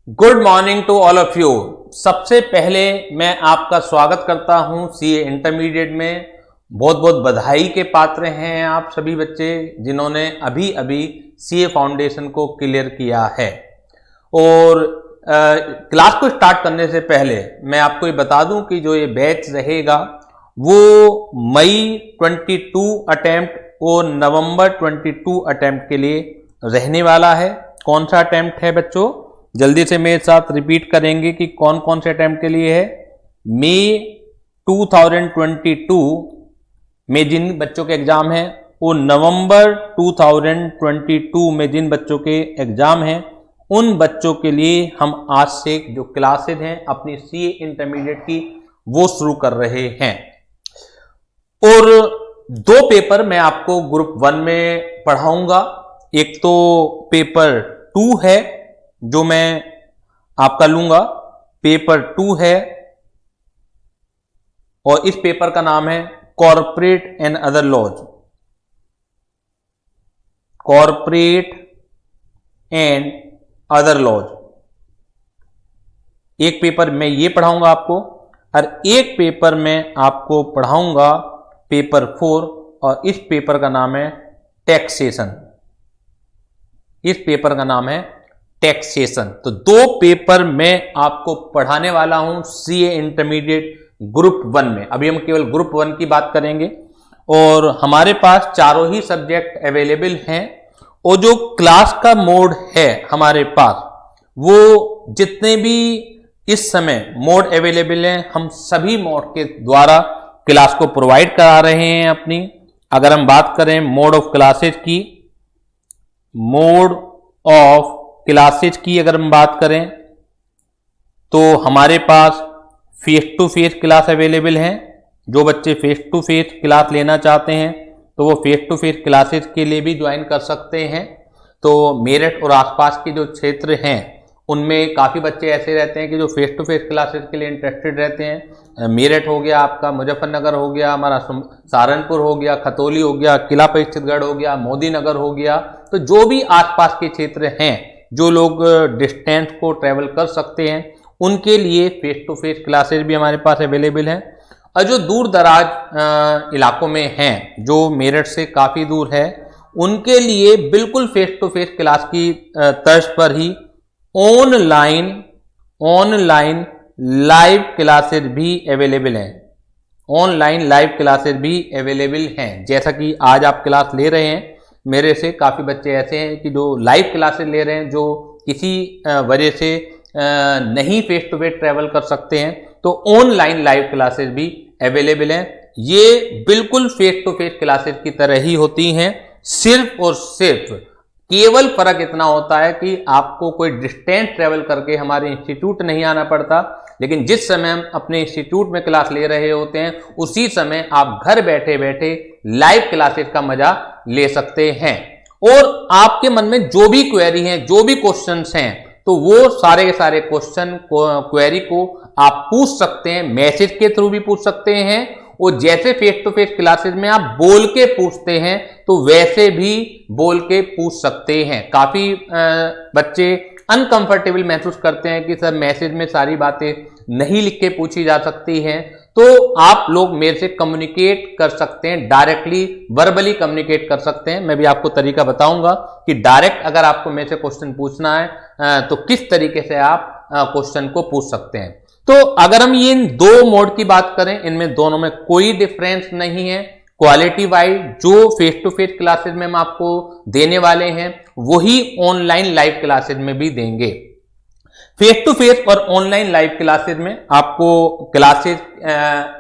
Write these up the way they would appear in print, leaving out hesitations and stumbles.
Good morning to all of you. सबसे पहले मैं आपका स्वागत करता हूं सीए इंटरमीडिएट में। बहुत बहुत बधाई के पात्र हैं आप सभी बच्चे जिन्होंने अभी अभी सीए फाउंडेशन को क्लियर किया है। और क्लास को स्टार्ट करने से पहले मैं आपको ये बता दूं कि जो ये बैच रहेगा वो मई 22 अटेम्प्ट और नवंबर 22 अटेम्प्ट के लिए रहने वाला है। कौन सा अटेम्प्ट है बच्चों? जल्दी से मेरे साथ रिपीट करेंगे कि कौन कौन से अटेम्प्ट के लिए है। मई 2022 में जिन बच्चों के एग्जाम हैं और नवंबर 2022 में जिन बच्चों के एग्जाम हैं उन बच्चों के लिए हम आज से जो क्लासेज हैं अपनी सीए इंटरमीडिएट की वो शुरू कर रहे हैं। और दो पेपर मैं आपको ग्रुप 1 में पढ़ाऊंगा। एक तो पेपर 2 है जो मैं आपका लूंगा, पेपर 2 है और इस पेपर का नाम है corporate and other laws. Corporate and other laws एक पेपर मैं ये पढ़ाऊंगा आपको, और एक पेपर में आपको पढ़ाऊंगा पेपर 4 और इस पेपर का नाम है टैक्सेशन। इस पेपर का नाम है टैक्सेशन। तो दो पेपर मैं आपको पढ़ाने वाला हूं सीए इंटरमीडिएट ग्रुप 1 में। अभी हम केवल ग्रुप 1 की बात करेंगे और हमारे पास चारों ही सब्जेक्ट अवेलेबल हैं। और जो क्लास का मोड है हमारे पास वो जितने भी इस समय मोड अवेलेबल हैं हम सभी मोड के द्वारा क्लास को प्रोवाइड करा रहे हैं अपनी। अगर हम बात करें मोड ऑफ क्लासेज की, मोड ऑफ क्लासेज की अगर हम बात करें तो हमारे पास face to face class available हैं। जो बच्चे फेस टू फेस क्लास लेना चाहते हैं तो वो फेस टू फेस क्लासेज के लिए भी ज्वाइन कर सकते हैं। तो मेरठ और आसपास के जो क्षेत्र हैं उनमें काफ़ी बच्चे ऐसे रहते हैं कि जो फेस टू फेस क्लासेज के लिए इंटरेस्टेड रहते हैं। मेरठ हो गया, आपका मुजफ्फरनगर हो गया, हमारा सहारनपुर हो गया, खतौली हो गया, किला परिषदगढ़ हो गया, मोदी नगर हो गया। तो जो भी आसपास के क्षेत्र हैं जो लोग डिस्टेंस को ट्रेवल कर सकते हैं उनके लिए फेस टू फेस क्लासेज भी हमारे पास अवेलेबल हैं। और जो दूर दराज इलाकों में हैं जो मेरठ से काफ़ी दूर है उनके लिए बिल्कुल फेस टू फेस क्लास की तर्ज पर ही ऑनलाइन लाइव क्लासेज भी अवेलेबल हैं। ऑनलाइन लाइव क्लासेज भी अवेलेबल हैं। जैसा कि आज आप क्लास ले रहे हैं, मेरे से काफ़ी बच्चे ऐसे हैं कि जो लाइव क्लासेस ले रहे हैं जो किसी वजह से नहीं फेस टू फेस ट्रैवल कर सकते हैं, तो ऑनलाइन लाइव क्लासेस भी अवेलेबल हैं। ये बिल्कुल फेस टू फेस क्लासेस की तरह ही होती हैं। सिर्फ और सिर्फ केवल फर्क इतना होता है कि आपको कोई डिस्टेंस ट्रैवल करके हमारे इंस्टीट्यूट नहीं आना पड़ता, लेकिन जिस समय हम अपने इंस्टीट्यूट में क्लास ले रहे होते हैं उसी समय आप घर बैठे बैठे लाइव क्लासेस का मजा ले सकते हैं। और आपके मन में जो भी क्वेरी हैं, जो भी क्वेश्चंस हैं, तो वो सारे के सारे क्वेश्चन क्वेरी को आप पूछ सकते हैं। मैसेज के थ्रू भी पूछ सकते हैं और जैसे फेस टू फेस क्लासेस में आप बोल के पूछते हैं तो वैसे भी बोल के पूछ सकते हैं। काफी बच्चे अनकंफर्टेबल महसूस करते हैं कि सर मैसेज में सारी बातें नहीं लिख के पूछी जा सकती हैं, तो आप लोग मेरे से कम्युनिकेट कर सकते हैं, डायरेक्टली वर्बली कम्युनिकेट कर सकते हैं। मैं भी आपको तरीका बताऊंगा कि डायरेक्ट अगर आपको मेरे से क्वेश्चन पूछना है तो किस तरीके से आप क्वेश्चन को पूछ सकते हैं। तो अगर हम ये इन दो मोड की बात करें, इनमें दोनों में कोई डिफरेंस नहीं है। क्वालिटी वाइज जो फेस टू फेस क्लासेज में हम आपको देने वाले हैं वही ऑनलाइन लाइव क्लासेज में भी देंगे। फेस टू फेस और ऑनलाइन लाइव क्लासेज में आपको क्लासेज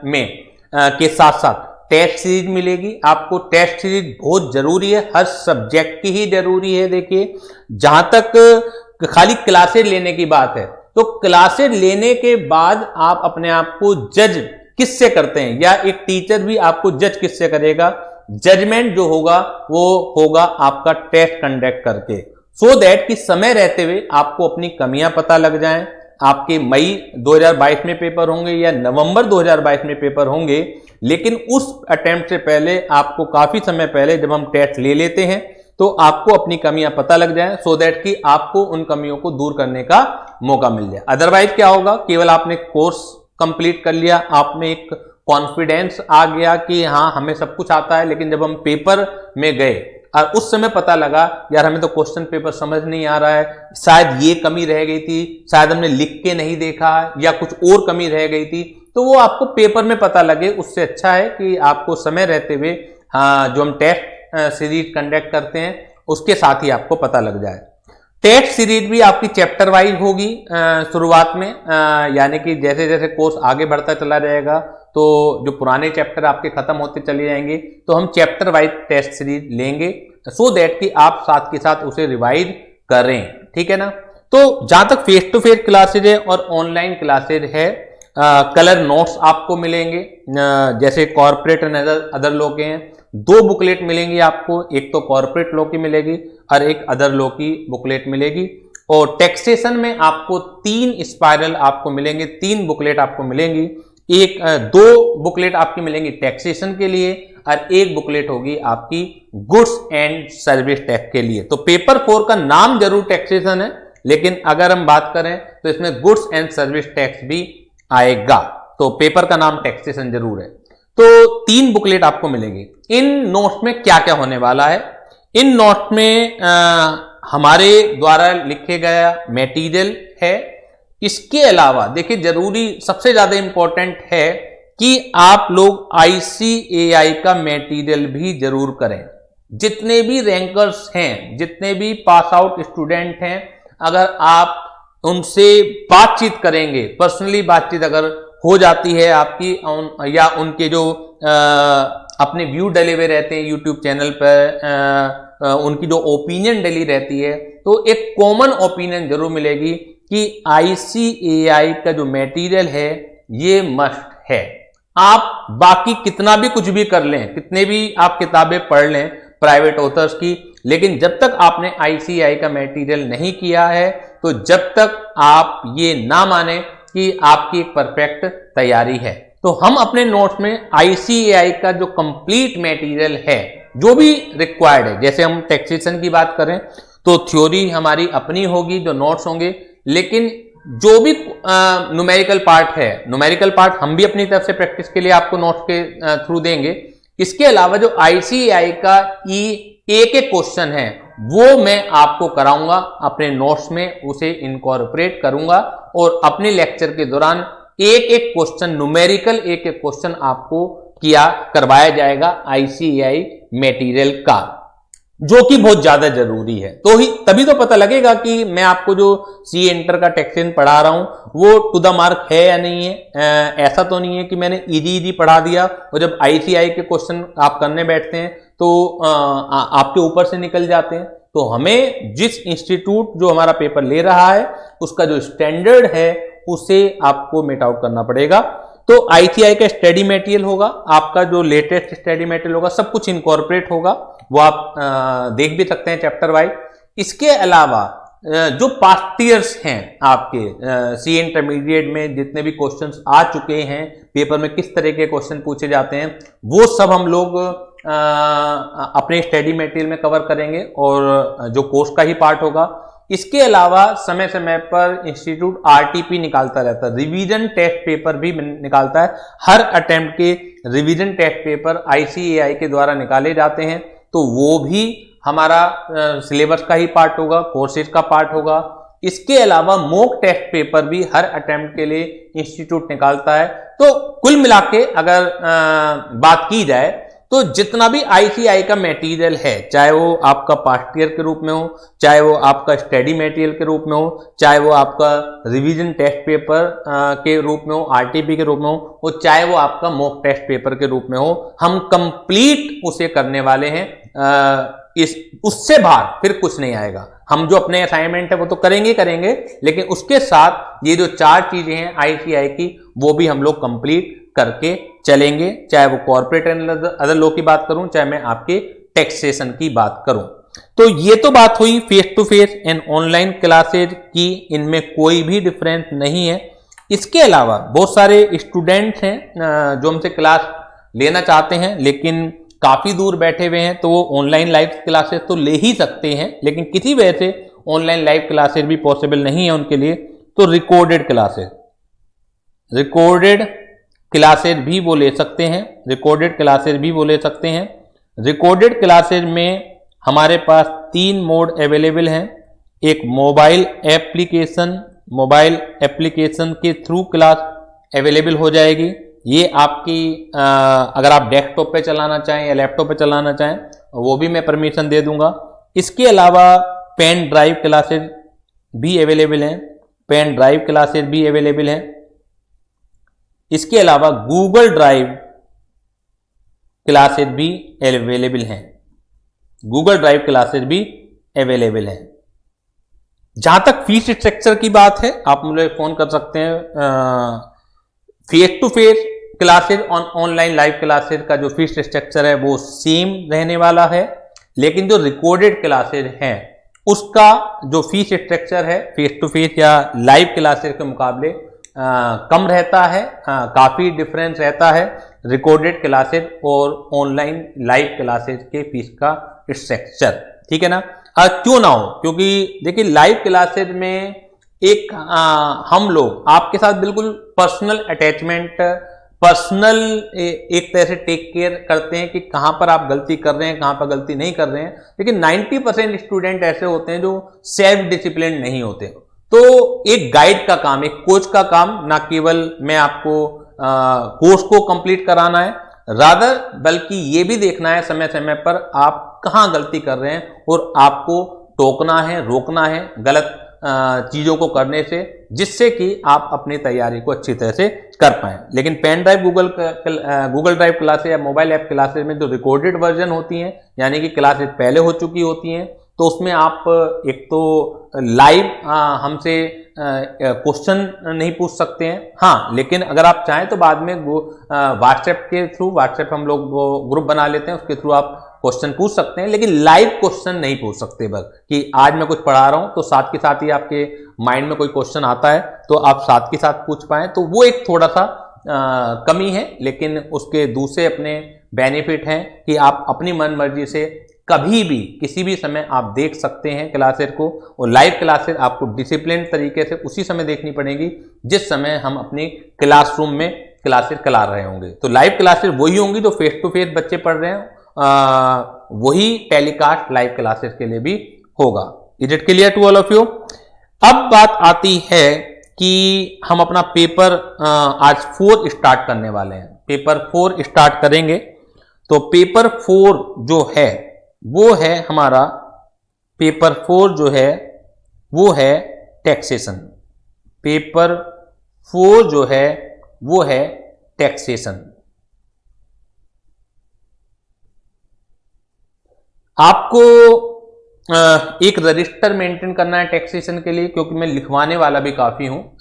में के साथ साथ टेस्ट सीरीज मिलेगी। आपको टेस्ट सीरीज बहुत जरूरी है, हर सब्जेक्ट की ही जरूरी है। देखिए, जहां तक खाली क्लासेज लेने की बात है तो क्लासेज लेने के बाद आप अपने आप को जज किससे करते हैं, या एक टीचर भी आपको जज किससे करेगा? जजमेंट जो होगा वो होगा आपका टेस्ट कंडक्ट करके, सो दैट कि समय रहते हुए आपको अपनी कमियां पता लग जाएं। आपके मई 2022 में पेपर होंगे या नवंबर 2022 में पेपर होंगे, लेकिन उस अटेम्प्ट से पहले आपको काफी समय पहले जब हम टेस्ट ले लेते हैं तो आपको अपनी कमियां पता लग जाए, सो दैट कि आपको उन कमियों को दूर करने का मौका मिल जाए। अदरवाइज क्या होगा, केवल आपने कोर्स कंप्लीट कर लिया, आप में एक कॉन्फिडेंस आ गया कि हाँ हमें सब कुछ आता है, लेकिन जब हम पेपर में गए और उस समय पता लगा यार हमें तो क्वेश्चन पेपर समझ नहीं आ रहा है, शायद ये कमी रह गई थी, शायद हमने लिख के नहीं देखा या कुछ और कमी रह गई थी, तो वो आपको पेपर में पता लगे। उससे अच्छा है कि आपको समय रहते हुए जो हम टेस्ट सीरीज कंडक्ट करते हैं उसके साथ ही आपको पता लग जाए। टेस्ट सीरीज भी आपकी चैप्टर वाइज होगी शुरुआत में, यानी कि जैसे जैसे कोर्स आगे बढ़ता चला जाएगा तो जो पुराने चैप्टर आपके खत्म होते चले जाएंगे, तो हम चैप्टर वाइज टेस्ट सीरीज लेंगे सो दैट कि आप साथ के साथ उसे रिवाइज करें, ठीक है ना। तो जहां तक फेस टू फेस क्लासेज है और ऑनलाइन क्लासेज है, कलर नोट्स आपको मिलेंगे, जैसे कॉर्पोरेट एंड अदर लॉ के हैं, 2 बुकलेट मिलेंगी आपको, एक तो कॉर्पोरेट लॉ की मिलेगी और एक अदर लॉ की बुकलेट मिलेगी। और टैक्सेशन में आपको 3 स्पाइरल आपको मिलेंगे, 3 बुकलेट आपको मिलेंगी। 2 बुकलेट आपकी मिलेंगी टैक्सेशन के लिए और 1 बुकलेट होगी आपकी गुड्स एंड सर्विस टैक्स के लिए। तो पेपर 4 का नाम जरूर टैक्सेशन है, लेकिन अगर हम बात करें तो इसमें गुड्स एंड सर्विस टैक्स भी आएगा, तो पेपर का नाम टैक्सेशन जरूर है। तो 3 बुकलेट आपको मिलेंगे। इन नोट्स में क्या क्या होने वाला है, इन नोट्स में हमारे द्वारा लिखे गया मटेरियल है। इसके अलावा देखिए जरूरी सबसे ज्यादा इंपॉर्टेंट है कि आप लोग ICAI का मटेरियल भी जरूर करें। जितने भी रैंकर्स हैं, जितने भी पास आउट स्टूडेंट हैं, अगर आप उनसे बातचीत करेंगे, पर्सनली बातचीत अगर हो जाती है आपकी या उनके जो अपने व्यू डले हुए रहते हैं यूट्यूब चैनल पर, उनकी जो ओपिनियन डली रहती है, तो एक कॉमन ओपिनियन जरूर मिलेगी कि ICAI का जो मटेरियल है ये मस्ट है। आप बाकी कितना भी कुछ भी कर लें, कितने भी आप किताबें पढ़ लें प्राइवेट ऑथर्स की, लेकिन जब तक आपने ICAI का मटेरियल नहीं किया है, तो जब तक आप ये ना माने कि आपकी एक परफेक्ट तैयारी है। तो हम अपने नोट्स में ICAI का जो कंप्लीट मटेरियल है, जो भी रिक्वायर्ड है, जैसे हम टैक्सेशन की बात करें तो थ्योरी हमारी अपनी होगी, जो नोट्स होंगे, लेकिन जो भी न्यूमेरिकल पार्ट है, न्यूमेरिकल पार्ट हम भी अपनी तरफ से प्रैक्टिस के लिए आपको नोट्स के थ्रू देंगे। इसके अलावा जो ICAI का एक क्वेश्चन है वो मैं आपको कराऊंगा, अपने नोट्स में उसे इनकॉर्पोरेट करूंगा और अपने लेक्चर के दौरान एक क्वेश्चन न्यूमेरिकल, एक क्वेश्चन आपको करवाया जाएगा ICAI मटेरियल का, जो कि बहुत ज्यादा जरूरी है। तो ही तभी तो पता लगेगा कि मैं आपको जो सी इंटर का टैक्सेशन पढ़ा रहा हूं वो टू द मार्क है या नहीं है। ऐसा तो नहीं है कि मैंने इजी पढ़ा दिया और जब ICAI के क्वेश्चन आप करने बैठते हैं तो आपके ऊपर से निकल जाते हैं। तो हमें जिस इंस्टीट्यूट जो हमारा पेपर ले रहा है उसका जो स्टैंडर्ड है उसे आपको मीट आउट करना पड़ेगा। तो ICAI का स्टडी मटेरियल होगा, आपका जो लेटेस्ट स्टडी मटेरियल होगा, सब कुछ इनकॉर्पोरेट होगा, वो आप देख भी सकते हैं चैप्टर वाइज। इसके अलावा जो पास्ट ईयर्स हैं आपके सी इंटरमीडिएट में जितने भी क्वेश्चंस आ चुके हैं पेपर में, किस तरह के क्वेश्चन पूछे जाते हैं, वो सब हम लोग अपने स्टडी मटेरियल में कवर करेंगे और जो कोर्स का ही पार्ट होगा। इसके अलावा समय समय पर इंस्टीट्यूट RTP निकालता रहता है, रिवीजन टेस्ट पेपर भी निकालता है। हर अटेम्प्ट के रिवीजन टेस्ट पेपर ICAI के द्वारा निकाले जाते हैं, तो वो भी हमारा सिलेबस का ही पार्ट होगा, कोर्सेज का पार्ट होगा। इसके अलावा मॉक टेस्ट पेपर भी हर अटेम्प्ट के लिए इंस्टीट्यूट निकालता है। तो कुल मिला के अगर बात की जाए तो जितना भी ICAI का मटेरियल है, चाहे वो आपका पास्ट ईयर के रूप में हो, चाहे वो आपका स्टडी मटेरियल के रूप में हो, चाहे वो आपका रिवीजन टेस्ट पेपर के रूप में हो, RTP के रूप में हो, और चाहे वो आपका मॉक टेस्ट पेपर के रूप में हो, हम कंप्लीट उसे करने वाले हैं। उससे बाहर फिर कुछ नहीं आएगा। हम जो अपने असाइनमेंट है वो तो करेंगे, लेकिन उसके साथ ये जो 4 चीजें हैं ICAI की, वो भी हम लोग कंप्लीट करके चलेंगे। चाहे वो कॉर्पोरेट एंड अदर लॉ की बात करूं, चाहे मैं आपके टैक्सेशन की बात करूं। तो ये तो बात हुई face to face and online classes की, इनमें कोई भी डिफरेंस नहीं है। इसके अलावा बहुत सारे स्टूडेंट्स हैं जो हमसे क्लास लेना चाहते हैं, लेकिन काफ़ी दूर बैठे हुए हैं तो वो ऑनलाइन लाइव क्लासेस तो ले ही सकते हैं, लेकिन किसी वजह से ऑनलाइन लाइव क्लासेस भी पॉसिबल नहीं है उनके लिए, तो रिकॉर्डेड क्लासेस भी वो ले सकते हैं। रिकॉर्डेड क्लासेस भी वो ले सकते हैं। रिकॉर्डेड क्लासेस में हमारे पास 3 मोड अवेलेबल हैं। एक मोबाइल एप्लीकेशन के थ्रू क्लास अवेलेबल हो जाएगी। ये आपकी अगर आप डेस्कटॉप पे चलाना चाहें या लैपटॉप पे चलाना चाहें वो भी मैं परमिशन दे दूंगा। इसके अलावा पेन ड्राइव क्लासेस भी अवेलेबल हैं। इसके अलावा गूगल ड्राइव क्लासेस भी अवेलेबल हैं। जहां तक फीस स्ट्रक्चर की बात है, आप मुझे फोन कर सकते हैं। फेस टू फेस क्लासेस और ऑनलाइन लाइव क्लासेस का जो फीस स्ट्रक्चर है वो सेम रहने वाला है, लेकिन जो रिकॉर्डेड क्लासेस हैं उसका जो फीस स्ट्रक्चर है फेस टू फेस या लाइव क्लासेस के मुकाबले कम रहता है। काफी डिफरेंस रहता है रिकॉर्डेड क्लासेस और ऑनलाइन लाइव क्लासेस के फीस का स्ट्रक्चर, ठीक है ना। क्यों ना हो, क्योंकि देखिए लाइव क्लासेस में एक हम लोग आपके साथ बिल्कुल पर्सनल अटैचमेंट, पर्सनल एक तरह से टेक केयर करते हैं कि कहां पर आप गलती कर रहे हैं, कहां पर गलती नहीं कर रहे हैं। लेकिन 90% स्टूडेंट ऐसे होते हैं जो सेल्फ डिसिप्लिन नहीं होते। तो एक गाइड का काम, एक कोच का काम ना केवल मैं आपको कोर्स को कंप्लीट कराना है, रादर बल्कि ये भी देखना है समय समय पर आप कहां गलती कर रहे हैं और आपको टोकना है, रोकना है गलत चीजों को करने से, जिससे कि आप अपनी तैयारी को अच्छी तरह से कर पाएं। लेकिन pen drive Google drive classes या मोबाइल ऐप क्लासेस में जो रिकॉर्डेड वर्जन होती हैं, यानी कि क्लासेस पहले हो चुकी होती हैं, तो उसमें आप एक तो लाइव हमसे क्वेश्चन नहीं पूछ सकते हैं। हाँ, लेकिन अगर आप चाहें तो बाद में व्हाट्सएप के थ्रू, व्हाट्सएप हम लोग ग्रुप बना लेते हैं, उसके थ्रू आप क्वेश्चन पूछ सकते हैं, लेकिन लाइव क्वेश्चन नहीं पूछ सकते। बस कि आज मैं कुछ पढ़ा रहा हूं तो साथ के साथ ही आपके माइंड में कोई क्वेश्चन आता है तो आप साथ के साथ पूछ पाएं, तो वो एक थोड़ा सा कमी है। लेकिन उसके दूसरे अपने बेनिफिट हैं कि आप अपनी मन मर्जी से कभी भी किसी भी समय आप देख सकते हैं क्लासेस को, और लाइव क्लासेस आपको डिसिप्लिन तरीके से उसी समय देखनी पड़ेगी जिस समय हम अपनी क्लासरूम में क्लासेस चला रहे होंगे। तो लाइव क्लासेस वही होंगी जो फेस टू फेस बच्चे पढ़ रहे हैं, वही टेलीकास्ट लाइव क्लासेस के लिए भी होगा। Is it clear to all of you? अब बात आती है कि हम अपना पेपर आज 4 स्टार्ट करने वाले हैं। पेपर 4 स्टार्ट करेंगे, तो पेपर 4 जो है वो है हमारा, पेपर 4 जो है वो है टैक्सेशन। पेपर 4 जो है वो है टैक्सेशन। आपको एक रजिस्टर मेंटेन करना है टैक्सेशन के लिए, क्योंकि मैं लिखवाने वाला भी काफ़ी हूँ,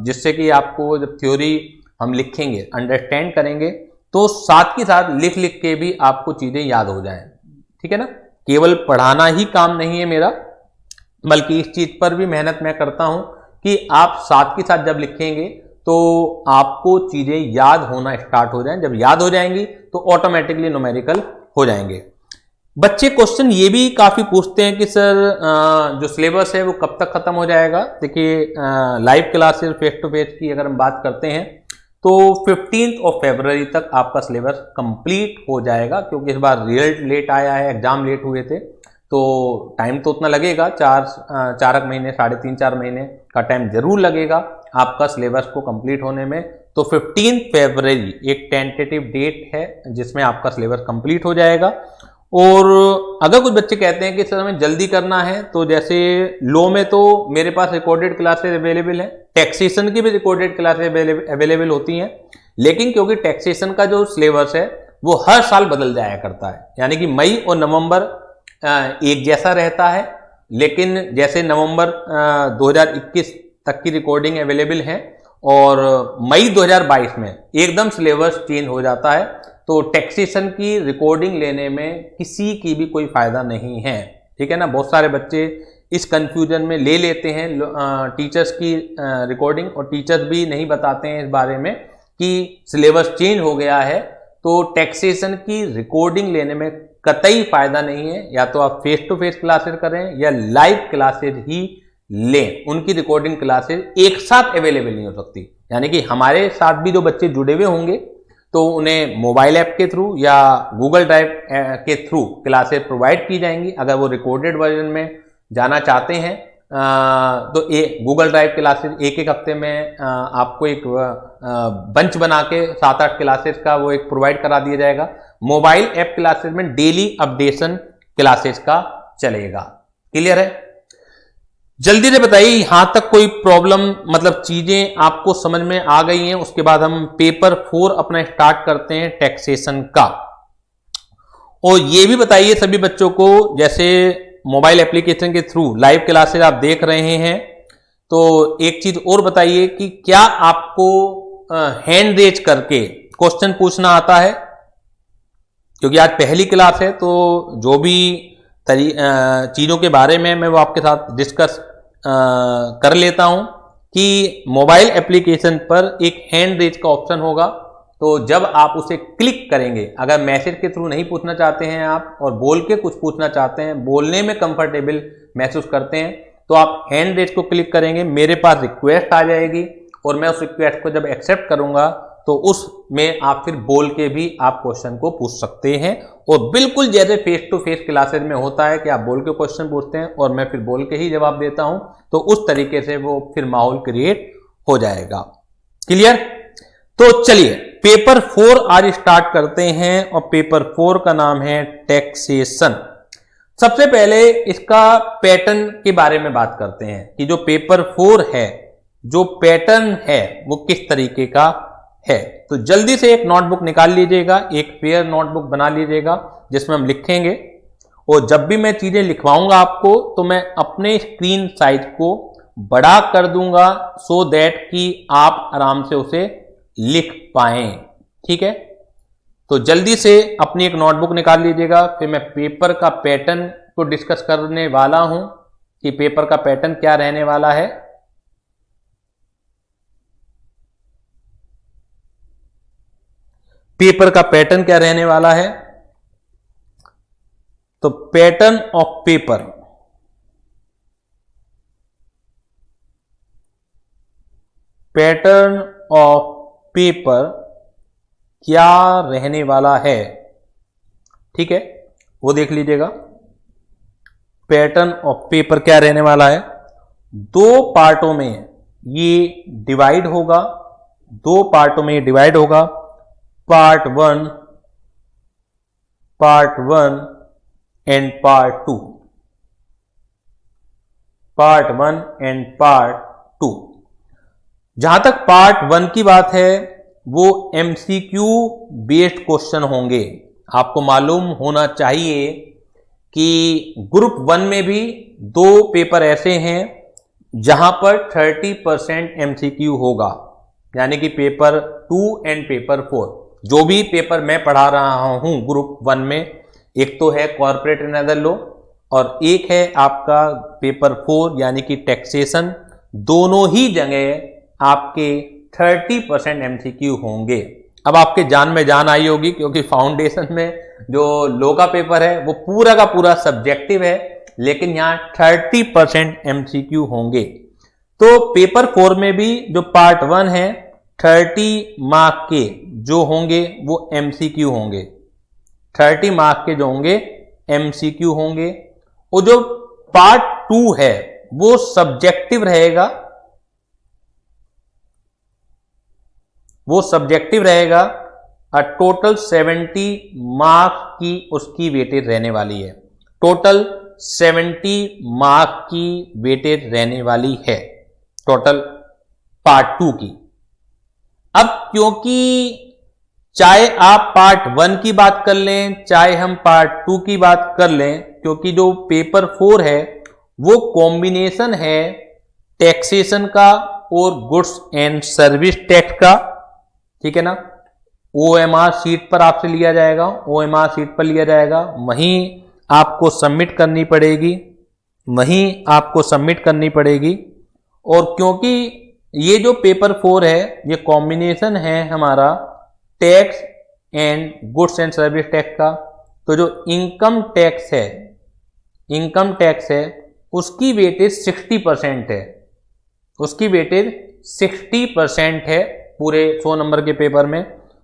जिससे कि आपको जब थ्योरी हम लिखेंगे, अंडरस्टैंड करेंगे, तो साथ के साथ लिख लिख के भी आपको चीज़ें याद हो जाएं, ठीक है ना। केवल पढ़ाना ही काम नहीं है मेरा, बल्कि इस चीज़ पर भी मेहनत मैं करता हूँ कि आप साथ के साथ जब लिखेंगे तो आपको चीज़ें याद होना स्टार्ट हो जाएं। जब याद हो जाएंगी तो ऑटोमेटिकली न्यूमेरिकल हो जाएंगे। बच्चे क्वेश्चन ये भी काफ़ी पूछते हैं कि सर जो सिलेबस है वो कब तक ख़त्म हो जाएगा। देखिए live classes face to face की अगर हम बात करते हैं तो 15 फरवरी तक आपका सिलेबस कंप्लीट हो जाएगा, क्योंकि इस बार रिजल्ट लेट आया है, एग्जाम लेट हुए थे, तो टाइम तो उतना लगेगा, 4 महीने, 3.5-4 महीने का टाइम जरूर लगेगा आपका सिलेबस को कंप्लीट होने में। तो 15 फरवरी एक टेंटेटिव डेट है जिसमें आपका सिलेबस कंप्लीट हो जाएगा। और अगर कुछ बच्चे कहते हैं कि सर हमें जल्दी करना है, तो जैसे लॉ में तो मेरे पास रिकॉर्डेड क्लासेस अवेलेबल है, टैक्सेशन की भी रिकॉर्डेड क्लासेस अवेलेबल होती हैं, लेकिन क्योंकि टैक्सेशन का जो सिलेबस है वो हर साल बदल जाया करता है, यानी कि मई और नवंबर एक जैसा रहता है, लेकिन जैसे नवंबर 2021 तक की रिकॉर्डिंग अवेलेबल है और मई 2022 में एकदम सिलेबस चेंज हो जाता है, तो टैक्सेशन की रिकॉर्डिंग लेने में किसी की भी कोई फायदा नहीं है, ठीक है ना। बहुत सारे बच्चे इस कंफ्यूजन में ले लेते हैं टीचर्स की रिकॉर्डिंग, और टीचर्स भी नहीं बताते हैं इस बारे में कि सिलेबस चेंज हो गया है, तो टैक्सेशन की रिकॉर्डिंग लेने में कतई फायदा नहीं है। या तो आप फेस टू फेस क्लासेस करें या लाइव क्लासेस ही लें। उनकी रिकॉर्डिंग क्लासेस एक साथ अवेलेबल नहीं हो सकती। यानी कि हमारे साथ भी जो बच्चे जुड़े हुए होंगे तो उन्हें मोबाइल ऐप के थ्रू या गूगल ड्राइव के थ्रू क्लासेस प्रोवाइड की जाएंगी। अगर वो रिकॉर्डेड वर्जन में जाना चाहते हैं तो गूगल ड्राइव क्लासेस एक हफ्ते में आपको एक बंच बना के 7-8 क्लासेस का वो एक प्रोवाइड करा दिया जाएगा। मोबाइल ऐप क्लासेस में डेली अपडेशन क्लासेस का चलेगा। क्लियर है? जल्दी से बताइए यहां तक कोई प्रॉब्लम, मतलब चीजें आपको समझ में आ गई हैं? उसके बाद हम पेपर 4 अपना स्टार्ट करते हैं टैक्सेशन का। और ये भी बताइए सभी बच्चों को, जैसे मोबाइल एप्लीकेशन के थ्रू लाइव क्लासेस आप देख रहे हैं, तो एक चीज और बताइए कि क्या आपको हैंड रेज करके क्वेश्चन पूछना आता है? क्योंकि आज पहली क्लास है तो जो भी चीजों के बारे में मैं वो आपके साथ डिस्कस कर लेता हूं कि मोबाइल एप्लीकेशन पर एक हैंड रेज का ऑप्शन होगा। तो जब आप उसे क्लिक करेंगे, अगर मैसेज के थ्रू नहीं पूछना चाहते हैं आप और बोल के कुछ पूछना चाहते हैं, बोलने में कंफर्टेबल महसूस करते हैं, तो आप हैंड रेज को क्लिक करेंगे, मेरे पास रिक्वेस्ट आ जाएगी और मैं उस रिक्वेस्ट को जब एक्सेप्ट करूंगा तो उसमें आप फिर बोल के भी आप क्वेश्चन को पूछ सकते हैं। और बिल्कुल जैसे फेस टू फेस क्लासेस में होता है कि आप बोल के क्वेश्चन पूछते हैं और मैं फिर बोल के ही जवाब देता हूं, तो उस तरीके से वो फिर माहौल क्रिएट हो जाएगा। क्लियर? तो चलिए पेपर 4 आज स्टार्ट करते हैं और पेपर 4 का नाम है टैक्सेशन। सबसे पहले इसका पैटर्न के बारे में बात करते हैं कि जो पेपर 4 है, जो पैटर्न है वो किस तरीके का है। तो जल्दी से एक नोटबुक निकाल लीजिएगा, एक फेयर नोटबुक बना लीजिएगा जिसमें हम लिखेंगे। और जब भी मैं चीजें लिखवाऊंगा आपको तो मैं अपने स्क्रीन साइज को बड़ा कर दूंगा सो दैट कि आप आराम से उसे लिख पाएं। ठीक है? तो जल्दी से अपनी एक नोटबुक निकाल लीजिएगा। फिर मैं पेपर का पैटर्न को डिस्कस करने वाला हूं कि पेपर का पैटर्न क्या रहने वाला है। पेपर का पैटर्न क्या रहने वाला है? तो pattern of paper, pattern of paper क्या रहने वाला है, ठीक है, वो देख लीजिएगा। पैटर्न ऑफ पेपर क्या रहने वाला है? 2 पार्टों में ये डिवाइड होगा, 2 पार्टों में ये डिवाइड होगा। Part 1 and part 2, part 1 and part 2। जहां तक पार्ट 1 की बात है वो एमसीक्यू बेस्ड क्वेश्चन होंगे। आपको मालूम होना चाहिए कि ग्रुप 1 में भी 2 पेपर ऐसे हैं जहां पर 30% एमसीक्यू होगा, यानी कि पेपर 2 एंड पेपर 4। जो भी पेपर मैं पढ़ा रहा हूं ग्रुप 1 में, एक तो है कॉर्पोरेट एंड अदर लॉ और एक है आपका पेपर 4 यानी कि टैक्सेशन। दोनों ही जगह आपके 30% एमसीक्यू होंगे। अब आपके जान में जान आई होगी क्योंकि फाउंडेशन में जो लॉ का पेपर है वो पूरा का पूरा सब्जेक्टिव है, लेकिन यहां 30% एमसीक्यू होंगे। तो पेपर 4 में भी जो पार्ट 1 है 30 मार्क के जो होंगे वो एमसीक्यू होंगे, 30 मार्क के जो होंगे एमसीक्यू होंगे। और जो पार्ट 2 है वो सब्जेक्टिव रहेगा, वो सब्जेक्टिव रहेगा। टोटल 70 मार्क की उसकी वेटेज रहने वाली है, टोटल 70 मार्क की वेटेज रहने वाली है टोटल पार्ट 2 की। अब क्योंकि चाहे आप पार्ट 1 की बात कर लें चाहे हम पार्ट 2 की बात कर लें, क्योंकि जो पेपर 4 है वो कॉम्बिनेशन है टैक्सेशन का और गुड्स एंड सर्विस टैक्स का, ठीक है ना। ओएमआर शीट पर आपसे लिया जाएगा, ओएमआर शीट पर लिया जाएगा, वहीं आपको सबमिट करनी पड़ेगी, वहीं आपको सबमिट करनी पड़ेगी। और क्योंकि ये जो पेपर 4 है ये कॉम्बिनेशन है हमारा tax and goods and service tax का। तो जो इनकम टैक्स है उसकी वेटेज 60% है, उसकी वेटेज 60% है पूरे 100 नंबर के पेपर में।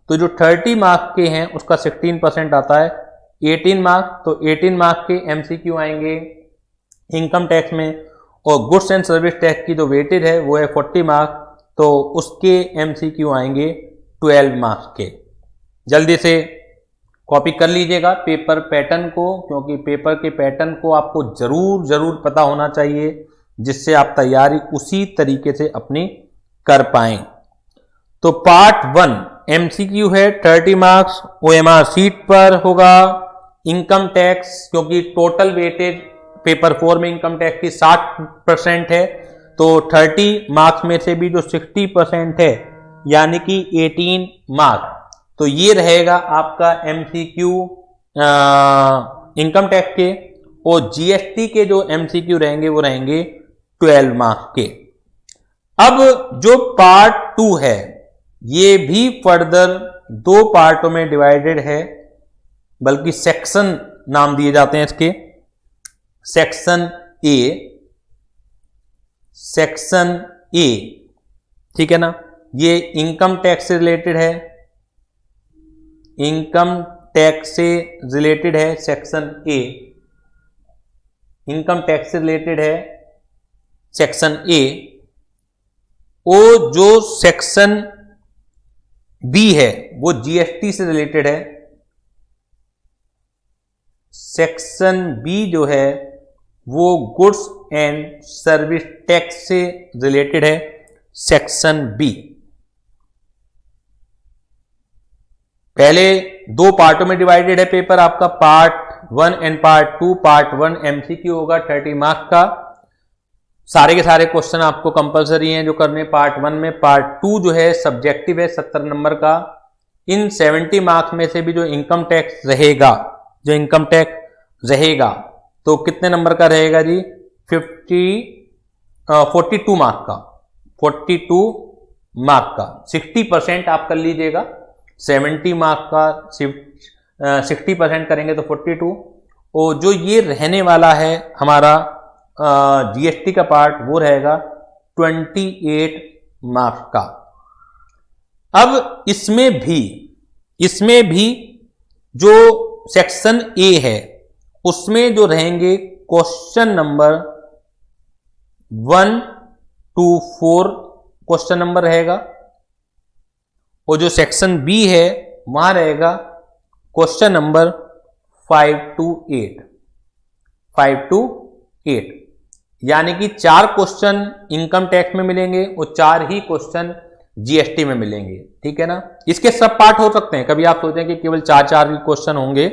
तो जो 30 मार्क्स के हैं उसका 16% आता है, 18 मार्क्स। तो 18 मार्क्स के MCQ आएंगे इनकम टैक्स में, और गुड्स एंड सर्विस टैक्स की जो वेटेज है वो है 40 मार्क्स, तो उसके MCQ आएंगे 12 मार्क्स के। जल्दी से कॉपी कर लीजिएगा पेपर पैटर्न को, क्योंकि पेपर के पैटर्न को आपको जरूर पता होना चाहिए, जिससे आप तैयारी उसी तरीके से अपनी कर पाएं। तो पार्ट 1 MCQ है 30 मार्क्स, OMR शीट पर होगा। इनकम टैक्स, क्योंकि टोटल वेटेज पेपर 4 में इनकम टैक्स की 60% है, तो 30 मार्क्स में से भी जो 60% है यानी कि 18 मार्क्स, तो ये रहेगा आपका MCQ इनकम टैक्स के। और GST के जो MCQ रहेंगे वो रहेंगे 12 मार्क्स के। अब जो पार्ट 2 है ये भी फर्दर 2 पार्टों में डिवाइडेड है, बल्कि सेक्शन नाम दिए जाते हैं इसके। सेक्शन ए, ठीक है ना, ये इनकम टैक्स से रिलेटेड है, इनकम टैक्स से रिलेटेड है सेक्शन ए, इनकम टैक्स से रिलेटेड है सेक्शन ए। और जो सेक्शन बी है वो GST से रिलेटेड है। सेक्शन बी जो है वो गुड्स एंड सर्विस टैक्स से रिलेटेड है, सेक्शन बी। पहले 2 पार्टों में डिवाइडेड है पेपर आपका, part 1 and part 2। Part 1 MCQ होगा 30 मार्क्स का, सारे के सारे क्वेश्चन आपको कंपलसरी हैं जो करने पार्ट 1 में। पार्ट 2 जो है सब्जेक्टिव है 70 नंबर का। इन 70 मार्क्स में से भी जो इनकम टैक्स रहेगा, तो कितने नंबर का रहेगा जी? 42 मार्क्स का, 42 मार्क्स का 60% आप कर लीजिएगा। 70 मार्क्स का 60% करेंगे तो 42। और जो ये रहने वाला है हमारा GST का पार्ट, वो रहेगा 28 मार्क्स का। अब इसमें भी जो सेक्शन ए है उसमें जो रहेंगे question number 1 to 4 question number रहेगा, और जो सेक्शन बी है वहां रहेगा क्वेश्चन नंबर 5 to 8, यानी कि 4 क्वेश्चन इनकम टैक्स में मिलेंगे और 4 ही क्वेश्चन GST में मिलेंगे, ठीक है ना। इसके सब पार्ट हो सकते हैं, कभी आप सोचें कि केवल 4 क्वेश्चन होंगे,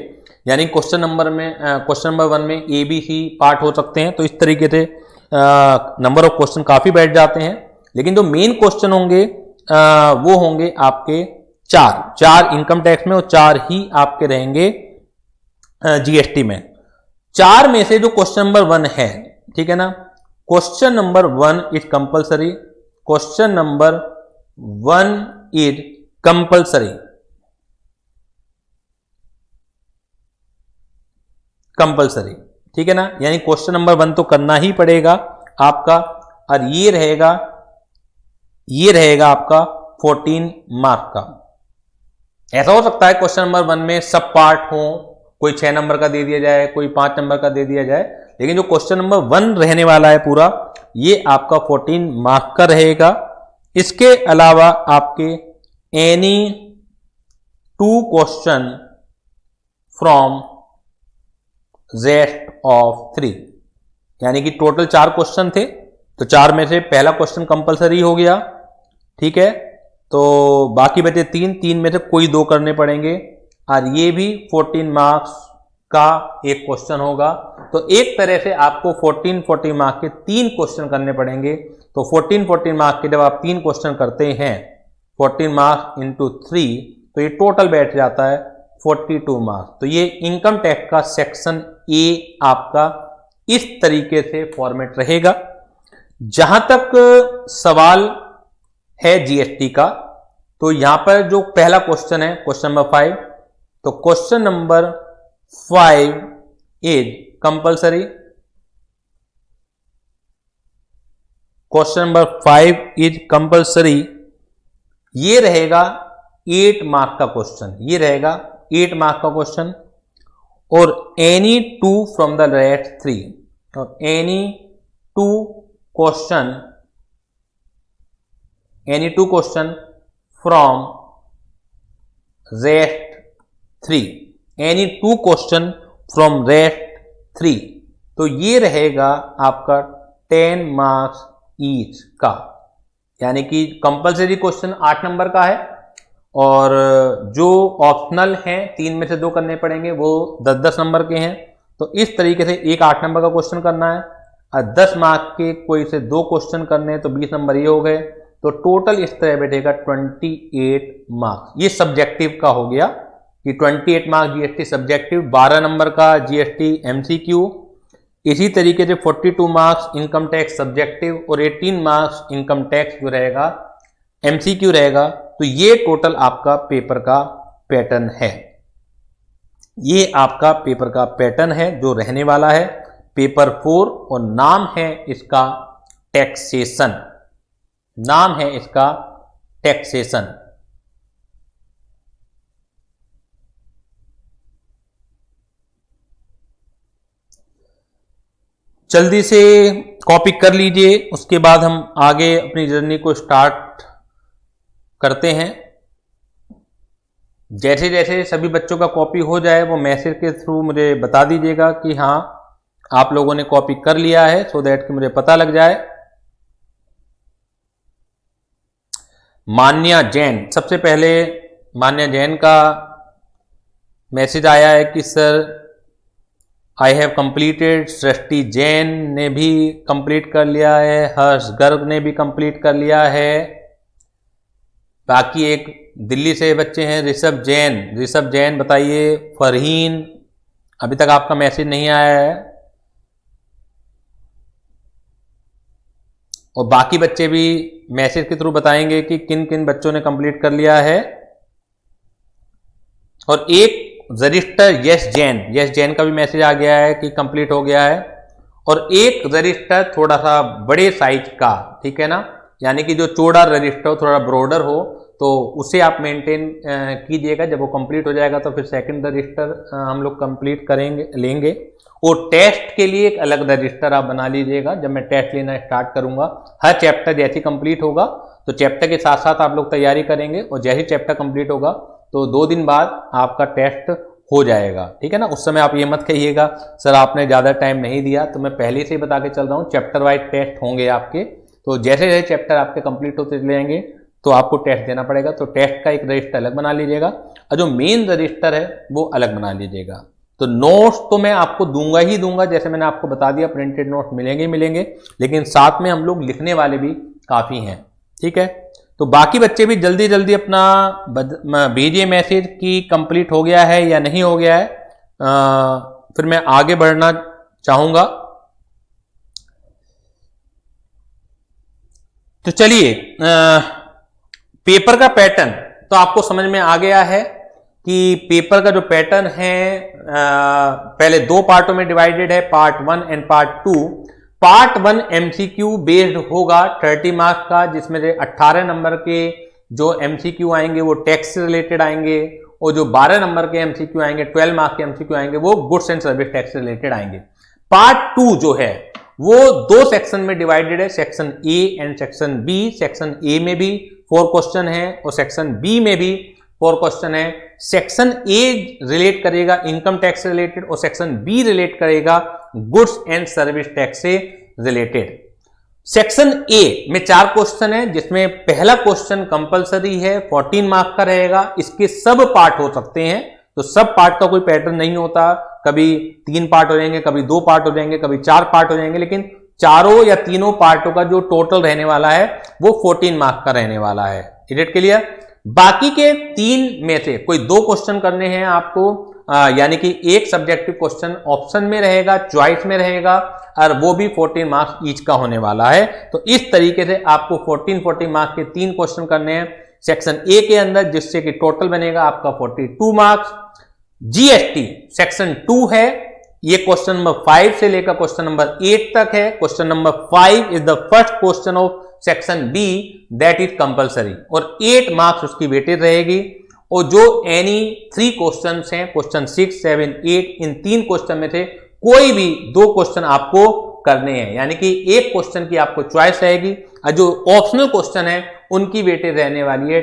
यानी क्वेश्चन नंबर 1 में ABC पार्ट हो सकते हैं। तो इस तरीके से नंबर ऑफ क्वेश्चन काफी बैठ जाते हैं, लेकिन जो मेन क्वेश्चन होंगे वो होंगे आपके 4 इनकम टैक्स में, और 4 ही आपके रहेंगे GST में। 4 में से जो क्वेश्चन नंबर 1 है, ठीक है ना, question number 1 is compulsory, question number 1 is compulsory, ठीक है ना, यानी क्वेश्चन नंबर 1 तो करना ही पड़ेगा आपका। और ये रहेगा आपका 14 मार्क का। ऐसा हो सकता है क्वेश्चन नंबर 1 में सब पार्ट हो, कोई 6 नंबर का दे दिया जाए, कोई 5 नंबर का दे दिया जाए, लेकिन जो क्वेश्चन नंबर 1 रहने वाला है पूरा, ये आपका 14 मार्क का रहेगा। इसके अलावा आपके any 2 question from rest of 3, यानी कि टोटल 4 क्वेश्चन थे, तो 4 में से पहला क्वेश्चन कंपलसरी हो गया, ठीक है। तो बाकी बचे 3 में से कोई 2 करने पड़ेंगे, और ये भी 14 मार्क्स का एक क्वेश्चन होगा। तो एक तरह से आपको 14 मार्क्स के 3 क्वेश्चन करने पड़ेंगे। तो 14 मार्क्स के जब आप 3 क्वेश्चन करते हैं, 14 मार्क्स इंटू 3, तो ये टोटल बैठ जाता है 42 मार्क्स। तो ये इनकम टैक्स का सेक्शन ए आपका इस तरीके से फॉर्मेट रहेगा। जहां तक सवाल है GST का, तो यहां पर जो पहला क्वेश्चन है क्वेश्चन नंबर 5, तो question number 5 is compulsory. Question number 5 is compulsory, ये रहेगा 8 मार्क का क्वेश्चन, ये रहेगा 8 मार्क का क्वेश्चन। और any two from the rest 3, और any two question from rest 3, any two question from rest 3, तो ये रहेगा आपका 10 मार्क्स ईच का, यानी कि कंपलसरी क्वेश्चन 8 नंबर का है और जो ऑप्शनल हैं 3 में से 2 करने पड़ेंगे वो 10-10 नंबर के हैं। तो इस तरीके से एक 8 नंबर का क्वेश्चन करना है और 10 मार्क के कोई से 2 क्वेश्चन करने, तो 20 नंबर ये हो गए। तो टोटल इस तरह बैठेगा 28 मार्क्स। ये सब्जेक्टिव का हो गया कि 28 मार्क्स जीएसटी सब्जेक्टिव, 12 नंबर का जीएसटी एमसीक्यू, इसी तरीके से 42 मार्क्स इनकम टैक्स सब्जेक्टिव और 18 मार्क्स इनकम टैक्स जो रहेगा एमसीक्यू रहेगा। तो ये टोटल आपका पेपर का पैटर्न है, ये आपका पेपर का पैटर्न है जो रहने वाला है पेपर 4, और नाम है इसका टैक्सेशन, नाम है इसका टैक्सेशन। जल्दी से कॉपी कर लीजिए, उसके बाद हम आगे अपनी जर्नी को स्टार्ट करते हैं। जैसे जैसे सभी बच्चों का कॉपी हो जाए वो मैसेज के थ्रू मुझे बता दीजिएगा कि हाँ आप लोगों ने कॉपी कर लिया है, सो दैट कि मुझे पता लग जाए। मान्या जैन, सबसे पहले मान्या जैन का मैसेज आया है कि सर आई हैव कंप्लीटेड। सृष्टि जैन ने भी कंप्लीट कर लिया है, हर्ष गर्ग ने भी कंप्लीट कर लिया है। बाकी एक दिल्ली से बच्चे हैं ऋषभ जैन, ऋषभ जैन बताइए। फरहीन, अभी तक आपका मैसेज नहीं आया है। और बाकी बच्चे भी मैसेज के थ्रू बताएंगे कि किन किन बच्चों ने कंप्लीट कर लिया है। और एक रजिस्टर यश जैन का भी मैसेज आ गया है कि कंप्लीट हो गया है। और एक रजिस्टर थोड़ा सा बड़े साइज का, ठीक है ना, यानी कि जो चौड़ा रजिस्टर हो, थोड़ा ब्रॉडर हो, तो उसे आप मेंटेन कीजिएगा। जब वो कंप्लीट हो जाएगा तो फिर सेकंड रजिस्टर हम लोग कंप्लीट करेंगे, लेंगे। और टेस्ट के लिए एक अलग रजिस्टर आप बना लीजिएगा जब मैं टेस्ट लेना स्टार्ट करूंगा। हर चैप्टर जैसे कंप्लीट होगा तो चैप्टर के साथ साथ आप लोग तैयारी करेंगे, और जैसे चैप्टर कंप्लीट होगा तो 2 दिन बाद आपका टेस्ट हो जाएगा, ठीक है ना। उस समय आप ये मत कहिएगा सर आपने ज़्यादा टाइम नहीं दिया, तो मैं पहले से ही बता के चल रहा हूँ चैप्टर वाइज टेस्ट होंगे आपके। तो जैसे जैसे चैप्टर आपके कंप्लीट होते चले जाएंगे तो आपको टेस्ट देना पड़ेगा। तो टेस्ट का एक रजिस्टर अलग बना लीजिएगा और जो मेन रजिस्टर है वो अलग बना लीजिएगा। तो नोट्स तो मैं आपको दूंगा ही दूंगा, जैसे मैंने आपको बता दिया प्रिंटेड नोट्स मिलेंगे, लेकिन साथ में हम लोग लिखने वाले भी काफ़ी हैं, ठीक है। तो बाकी बच्चे भी जल्दी जल्दी अपना भेजिए मैसेज कि कंप्लीट हो गया है या नहीं हो गया है, फिर मैं आगे बढ़ना चाहूंगा। तो चलिए, पेपर का पैटर्न तो आपको समझ में आ गया है कि पेपर का जो पैटर्न है पहले 2 पार्टों में डिवाइडेड है, part 1 and part 2। Part 1 MCQ based होगा 30 मार्क्स का, जिसमें से 18 नंबर के जो एमसीक्यू आएंगे वो टैक्स से रिलेटेड आएंगे, और जो 12 नंबर के एमसीक्यू आएंगे, 12 मार्क्स के एमसीक्यू आएंगे, वो गुड्स एंड सर्विस टैक्स से रिलेटेड आएंगे। पार्ट 2 जो है वो 2 सेक्शन में डिवाइडेड है, section A and section B. Section A में भी 4 क्वेश्चन है और सेक्शन बी में भी 4 क्वेश्चन है। सेक्शन ए रिलेट करेगा इनकम टैक्स से रिलेटेड और सेक्शन बी रिलेट करेगा गुड्स एंड सर्विस टैक्स से रिलेटेड। सेक्शन ए में 4 क्वेश्चन है, जिसमें पहला क्वेश्चन कंपलसरी है, 14 मार्क्स का रहेगा। इसके सब पार्ट हो सकते हैं, तो सब पार्ट का कोई पैटर्न नहीं होता, कभी 3 पार्ट हो जाएंगे, कभी 2 पार्ट हो जाएंगे, कभी 4 पार्ट हो जाएंगे, लेकिन चारों या तीनों पार्टों का जो टोटल रहने वाला है वो 14 मार्क्स का रहने वाला है। Is it clear? बाकी के 3 में से कोई 2 क्वेश्चन करने हैं आपको, यानी कि एक सब्जेक्टिव क्वेश्चन ऑप्शन में रहेगा, चॉइस में रहेगा, और वो भी 14 मार्क्स ईच का होने वाला है। तो इस तरीके से आपको 14 मार्क्स के 3 क्वेश्चन करने हैं। सेक्शन ए के अंदर, जिससे कि टोटल बनेगा आपका 42 मार्क्स। जीएसटी सेक्शन 2 है, ये क्वेश्चन नंबर 5 से लेकर क्वेश्चन नंबर 8 तक है। Question number 5 is the first question of section B that is compulsory, और 8 मार्क्स उसकी वेटेज रहेगी। और जो एनी 3 क्वेश्चन हैं, क्वेश्चन 6, 7, 8, इन 3 क्वेश्चन में से कोई भी 2 क्वेश्चन आपको करने हैं, यानी कि एक क्वेश्चन की आपको चॉइस रहेगी, और जो ऑप्शनल क्वेश्चन है उनकी वेटेज रहने वाली है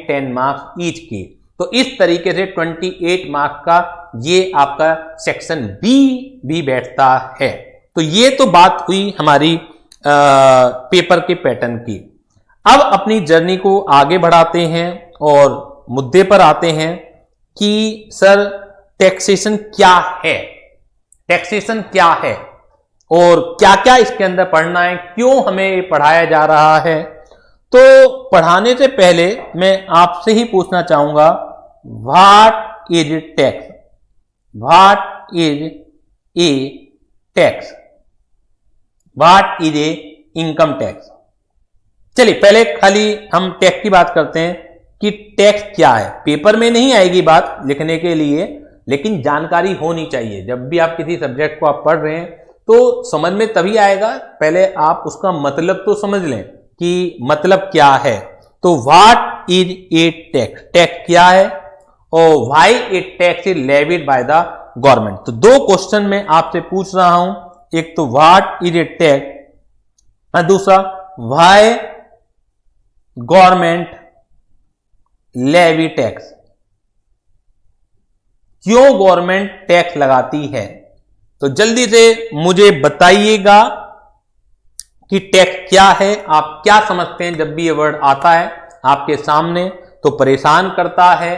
10 मार्क्स ईच की। तो इस तरीके से 28 मार्क्स का ये आपका सेक्शन बी भी बैठता है। तो ये तो बात हुई हमारी पेपर के पैटर्न की। अब अपनी जर्नी को आगे बढ़ाते हैं और मुद्दे पर आते हैं कि सर टैक्सेशन क्या है, टैक्सेशन क्या है और क्या क्या इसके अंदर पढ़ना है, क्यों हमें पढ़ाया जा रहा है। तो पढ़ाने से पहले मैं आपसे ही पूछना चाहूंगा, what is tax, what is a tax, what is A income tax. चलिए पहले खाली हम टैक्स की बात करते हैं कि टैक्स क्या है। पेपर में नहीं आएगी बात लिखने के लिए, लेकिन जानकारी होनी चाहिए। जब भी आप किसी सब्जेक्ट को आप पढ़ रहे हैं तो समझ में तभी आएगा, पहले आप उसका मतलब तो समझ लें कि मतलब क्या है। तो what is a tax, tax क्या है और why A tax is levied bye the government. तो 2 क्वेश्चन मैं आपसे पूछ रहा हूं, एक तो व्हाट इज ए टैक्स और दूसरा व्हाई गवर्नमेंट लेवी टैक्स, क्यों गवर्नमेंट टैक्स लगाती है। तो जल्दी से मुझे बताइएगा कि टैक्स क्या है, आप क्या समझते हैं जब भी ये वर्ड आता है आपके सामने तो परेशान करता है।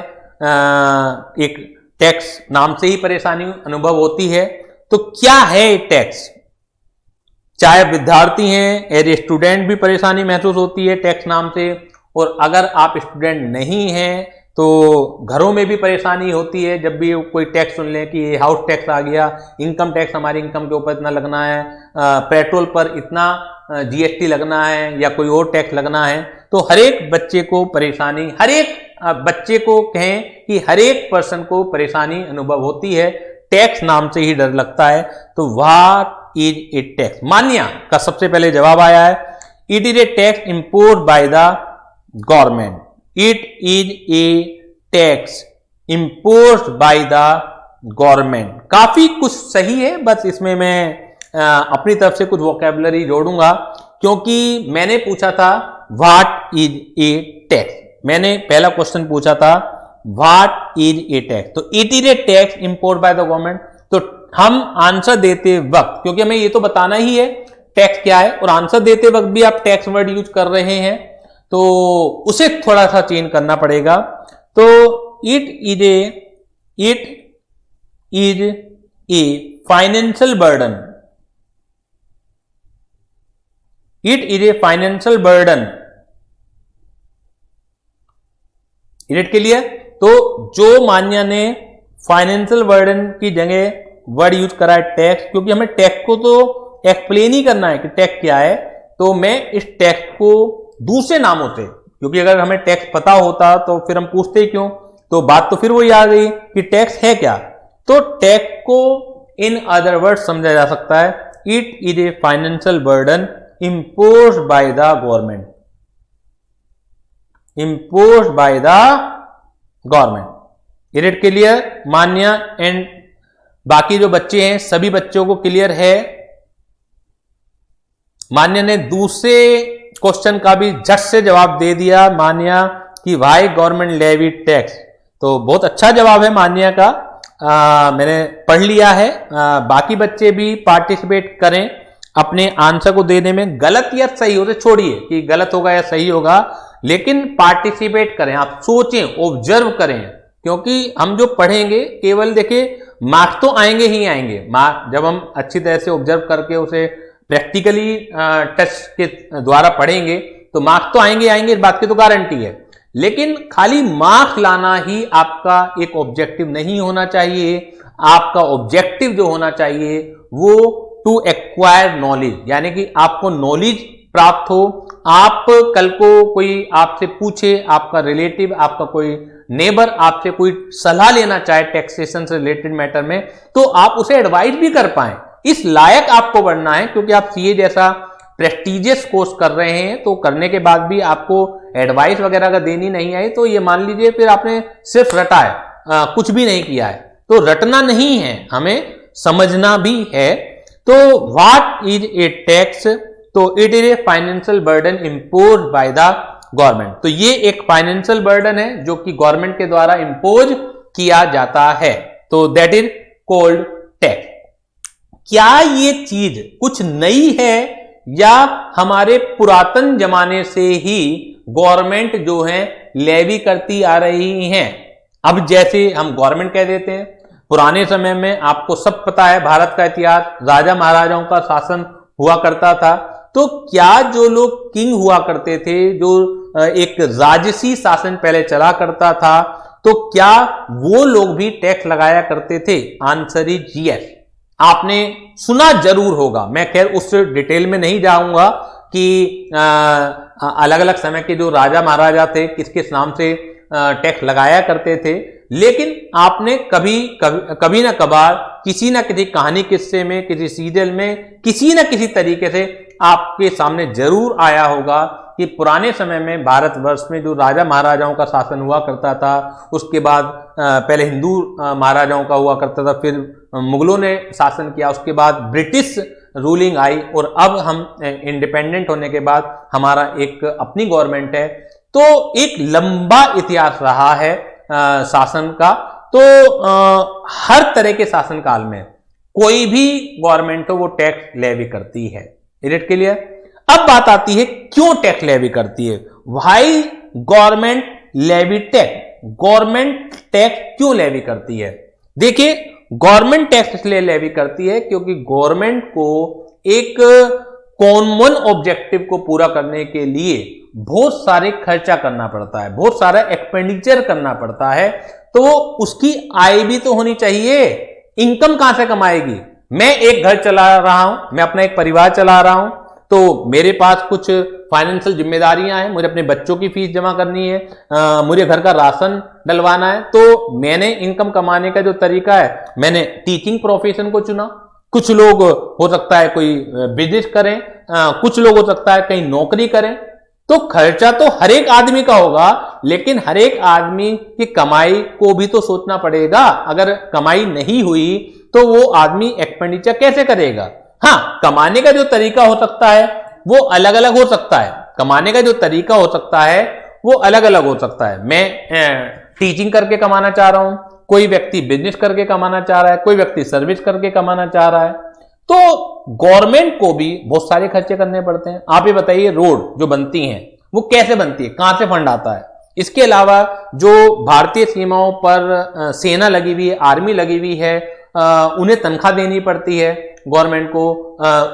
एक टैक्स नाम से ही परेशानी अनुभव होती है। तो क्या है टैक्स, चाहे विद्यार्थी हैं, एज ए स्टूडेंट भी परेशानी महसूस होती है टैक्स नाम से, और अगर आप स्टूडेंट नहीं हैं तो घरों में भी परेशानी होती है जब भी कोई टैक्स सुन लें कि हाउस टैक्स आ गया, इनकम टैक्स हमारी इनकम के ऊपर इतना लगना है, पेट्रोल पर इतना जीएसटी लगना है या कोई और टैक्स लगना है। तो हर एक बच्चे को परेशानी, हर एक बच्चे को कहें कि हर एक पर्सन को परेशानी अनुभव होती है, टैक्स नाम से ही डर लगता है। तो व्हाट इज ए टैक्स, मान्या का सबसे पहले जवाब आया है, it is a tax imposed by the government, it is a tax imposed by the government. काफी कुछ सही है, बस इसमें मैं अपनी तरफ से कुछ वोकैबुलरी जोड़ूंगा, क्योंकि मैंने पूछा था व्हाट इज ए टैक्स, मैंने पहला क्वेश्चन पूछा था व्हाट इज ए टैक्स, तो it is a tax imposed by the government. तो हम आंसर देते वक्त, क्योंकि हमें ये तो बताना ही है टैक्स क्या है, और आंसर देते वक्त भी आप टैक्स वर्ड यूज कर रहे हैं तो उसे थोड़ा सा चेंज करना पड़ेगा। तो it is a financial burden, it is a financial burden, is it clear. तो जो मान्या ने फाइनेंशियल बर्डन की जगह वर्ड यूज करा है टैक्स, क्योंकि हमें टैक्स को तो एक्सप्लेन ही करना है कि टैक्स क्या है, तो मैं इस टैक्स को दूसरे नामों से, क्योंकि अगर हमें टैक्स पता होता तो फिर हम पूछते ही क्यों, तो बात तो फिर वही आ गई कि टैक्स है क्या। तो टैक्स को इन अदर वर्ड समझा जा सकता है, it is a financial burden imposed by the government, imposed by the government. Is it clear Manya and बाकी जो बच्चे हैं सभी बच्चों को क्लियर है। मान्या ने दूसरे क्वेश्चन का भी झट से जवाब दे दिया मान्या कि व्हाई गवर्नमेंट लेवी टैक्स, तो बहुत अच्छा जवाब है मान्या का, मैंने पढ़ लिया है। बाकी बच्चे भी पार्टिसिपेट करें अपने आंसर को देने में, गलत या सही हो तो छोड़िए कि गलत होगा या सही होगा, लेकिन पार्टिसिपेट करें, आप सोचें, ऑब्जर्व करें, क्योंकि हम जो पढ़ेंगे केवल देखिए मार्क्स तो आएंगे ही आएंगे, जब हम अच्छी तरह से ऑब्जर्व करके उसे प्रैक्टिकली टेस्ट के द्वारा पढ़ेंगे तो मार्क्स तो आएंगे आएंगे, इस बात की तो गारंटी है। लेकिन खाली मार्क्स लाना ही आपका एक ऑब्जेक्टिव नहीं होना चाहिए। आपका ऑब्जेक्टिव जो होना चाहिए वो टू एक्वायर नॉलेज, यानी कि आपको नॉलेज प्राप्त हो। आप कल को कोई आपसे पूछे, आपका रिलेटिव, आपका कोई नेबर आपसे कोई सलाह लेना चाहे टैक्सेशन से रिलेटेड मैटर में, तो आप उसे एडवाइस भी कर पाए, इस लायक आपको बनना है। क्योंकि आप सीए जैसा प्रेस्टिजियस कोर्स कर रहे हैं, तो करने के बाद भी आपको एडवाइस वगैरह अगर देनी नहीं आई तो ये मान लीजिए फिर आपने सिर्फ रटा है, कुछ भी नहीं किया है। तो रटना नहीं है, हमें समझना भी है। तो व्हाट इज ए टैक्स? तो it is a financial burden impose by the government. तो ये एक फाइनेंशियल बर्डन है जो कि गवर्नमेंट के द्वारा इम्पोज किया जाता है, तो दैट इज कोल्ड टैक्स। क्या ये चीज कुछ नई है या हमारे पुरातन जमाने से ही गवर्नमेंट जो है लेवी करती आ रही हैं? अब जैसे हम गवर्नमेंट कह देते हैं, पुराने समय में आपको सब पता है, भारत का इतिहास, राजा महाराजाओं का शासन हुआ करता था। तो क्या जो लोग किंग हुआ करते थे, जो एक राजसी शासन पहले चला करता था, तो क्या वो लोग भी टैक्स लगाया करते थे? Answer is yes. आपने सुना जरूर होगा, मैं खैर उस डिटेल में नहीं जाऊंगा कि अलग अलग समय के जो राजा महाराजा थे किस किस नाम से टैक्स लगाया करते थे, लेकिन आपने कभी ना कभार किसी ना किसी कहानी किस्से में, किसी सीरियल में, किसी ना किसी तरीके से आपके सामने जरूर आया होगा कि पुराने समय में भारतवर्ष में जो राजा महाराजाओं का शासन हुआ करता था, उसके बाद पहले हिंदू महाराजाओं का हुआ करता था, फिर मुगलों ने शासन किया, उसके बाद ब्रिटिश रूलिंग आई, और अब हम इंडिपेंडेंट होने के बाद हमारा एक अपनी गवर्नमेंट है। तो एक लंबा इतिहास रहा है शासन का। तो हर तरह के शासन काल में कोई भी गवर्नमेंट हो वो टैक्स लेवी करती है। Is it clear? अब बात आती है क्यों टैक्स लेवी करती है? Why government levy tax? Government tax क्यों लेवी करती है? देखिए, गवर्नमेंट टैक्स इसलिए लेवी करती है क्योंकि गवर्नमेंट को एक कॉमन ऑब्जेक्टिव को पूरा करने के लिए बहुत सारे खर्चा करना पड़ता है, बहुत सारा एक्सपेंडिचर करना पड़ता है। तो उसकी आय भी तो होनी चाहिए। इनकम कहां से कमाएगी? मैं एक घर चला रहा हूं, मैं अपना एक परिवार चला रहा हूं, तो मेरे पास कुछ फाइनेंशियल जिम्मेदारियां हैं, मुझे अपने बच्चों की फीस जमा करनी है, मुझे घर का राशन डलवाना है। तो मैंने इनकम कमाने का जो तरीका है, मैंने टीचिंग प्रोफेशन को चुना। कुछ लोग हो सकता है कोई बिजनेस करें, कुछ लोग हो सकता है कहीं नौकरी करें। तो खर्चा तो हर एक आदमी का होगा, लेकिन हर एक आदमी की कमाई को भी तो सोचना पड़ेगा। अगर कमाई नहीं हुई तो वो आदमी एक्सपेंडिचर कैसे करेगा? हाँ, कमाने का जो तरीका हो सकता है वो अलग अलग हो सकता है। कमाने का जो तरीका हो सकता है वो अलग अलग हो सकता है। मैं टीचिंग करके कमाना चाह रहा हूं, कोई व्यक्ति बिजनेस करके कमाना चाह रहा है, कोई व्यक्ति सर्विस करके कमाना चाह रहा है। तो गवर्नमेंट को भी बहुत सारे खर्चे करने पड़ते हैं। आप ये बताइए, रोड जो बनती हैं वो कैसे बनती है, कहां से फंड आता है? इसके अलावा जो भारतीय सीमाओं पर सेना लगी हुई है, आर्मी लगी हुई है, उन्हें तनख्वाह देनी पड़ती है गवर्नमेंट को,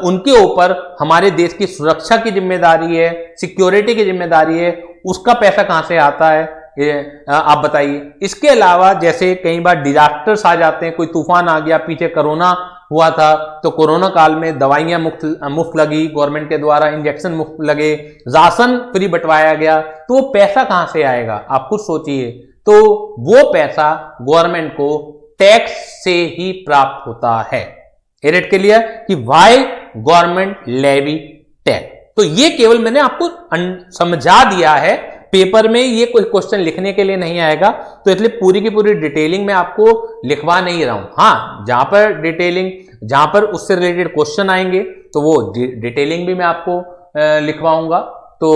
उनके ऊपर हमारे देश की सुरक्षा की जिम्मेदारी है, सिक्योरिटी की जिम्मेदारी है, उसका पैसा कहां से आता है? आप बताइए। इसके अलावा जैसे कई बार डिजास्टर्स आ जाते हैं, कोई तूफान आ गया, पीछे कोरोना हुआ था, तो कोरोना काल में दवाइयां मुफ्त लगी गवर्नमेंट के द्वारा, इंजेक्शन मुफ्त लगे, राशन फ्री बंटवाया गया, तो वो पैसा कहां से आएगा? आप खुद सोचिए। तो वो पैसा गवर्नमेंट को टैक्स से ही प्राप्त होता है। इट क्लियर कि व्हाई गवर्नमेंट लेवी टैक्स? तो ये केवल मैंने आपको समझा दिया है, पेपर में ये कोई क्वेश्चन लिखने के लिए नहीं आएगा, तो इसलिए पूरी की पूरी डिटेलिंग में आपको लिखवा नहीं रहा हूं। हाँ, जहां पर डिटेलिंग, जहां पर उससे रिलेटेड क्वेश्चन आएंगे तो वो डिटेलिंग भी मैं आपको लिखवाऊंगा। तो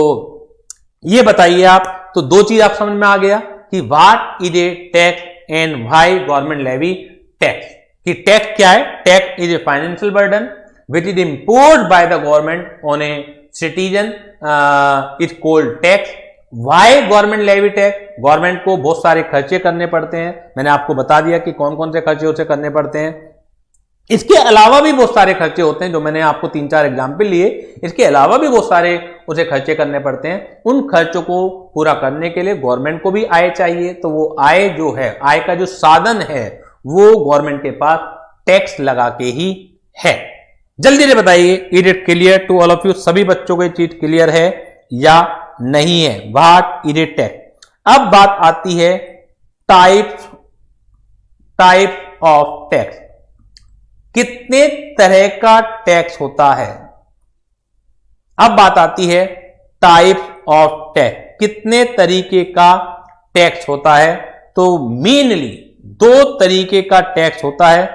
ये बताइए आप, तो दो चीज आप समझ में आ गया कि what is a tax and why government levy tax. कि टैक्स क्या है? Tax is a financial burden which is imposed by the government on a citizen, is called tax. Why government levy tax? Government को बहुत सारे खर्चे करने पड़ते हैं, मैंने आपको बता दिया कि कौन कौन से खर्चे उसे करने पड़ते हैं। इसके अलावा भी बहुत सारे खर्चे होते हैं, जो मैंने आपको 3-4 एग्जाम्पल लिए, इसके अलावा भी बहुत सारे उसे खर्चे करने पड़ते हैं। उन खर्चों को पूरा करने के लिए गवर्नमेंट को भी आय चाहिए, तो वो आय जो है, आय का जो साधन है वो गवर्नमेंट के पास टैक्स लगा के ही है। जल्दी से बताइए, is it clear to all of you? सभी बच्चों को ये चीज क्लियर है या नहीं है? What is it tax. अब बात आती है टाइप ऑफ टैक्स। कितने तरह का टैक्स होता है? अब बात आती है टाइप ऑफ टैक्स, कितने तरीके का टैक्स होता है? तो मेनली दो तरीके का टैक्स होता है,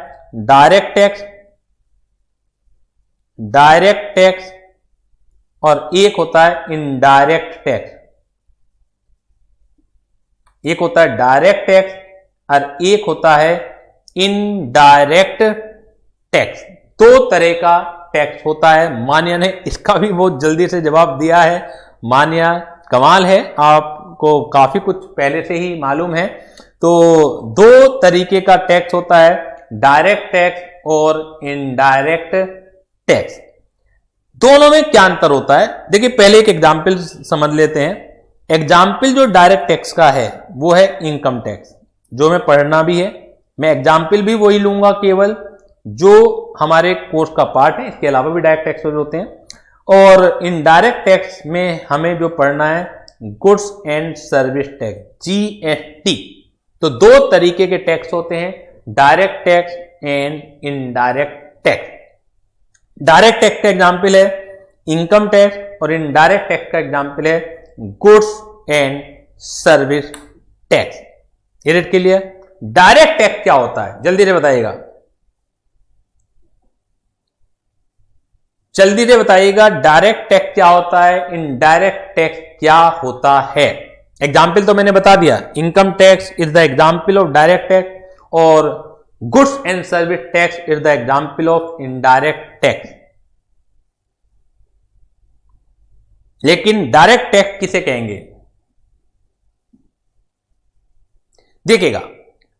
डायरेक्ट टैक्स और एक होता है इनडायरेक्ट टैक्स। एक होता है डायरेक्ट टैक्स और एक होता है इनडायरेक्ट टैक्स। दो तरह का टैक्स होता है। मान्या ने इसका भी बहुत जल्दी से जवाब दिया है। मान्या कमाल है, आपको काफी कुछ पहले से ही मालूम है। तो दो तरीके का टैक्स होता है, डायरेक्ट टैक्स और इनडायरेक्ट टैक्स। दोनों में क्या अंतर होता है? देखिए पहले एक एग्जाम्पल समझ लेते हैं। एग्जाम्पल जो डायरेक्ट टैक्स का है वो है इनकम टैक्स, जो मैं पढ़ना भी है। मैं एग्जाम्पल भी वही लूंगा केवल जो हमारे कोर्स का पार्ट है, इसके अलावा भी डायरेक्ट टैक्स होते हैं। और इनडायरेक्ट टैक्स में हमें जो पढ़ना है goods and service tax, GST। तो दो तरीके के टैक्स होते हैं, direct tax and indirect tax. Direct tax का एग्जाम्पल है इनकम टैक्स और इनडायरेक्ट टैक्स का एग्जाम्पल है goods and service tax. Is it clear? Direct tax क्या होता है? जल्दी से बताइएगा, जल्दी से बताइएगा। डायरेक्ट टैक्स क्या होता है, इनडायरेक्ट टैक्स क्या होता है? एग्जाम्पल तो मैंने बता दिया, income tax is the example of direct tax और goods and service tax is the example of indirect tax. लेकिन डायरेक्ट टैक्स किसे कहेंगे? देखिएगा,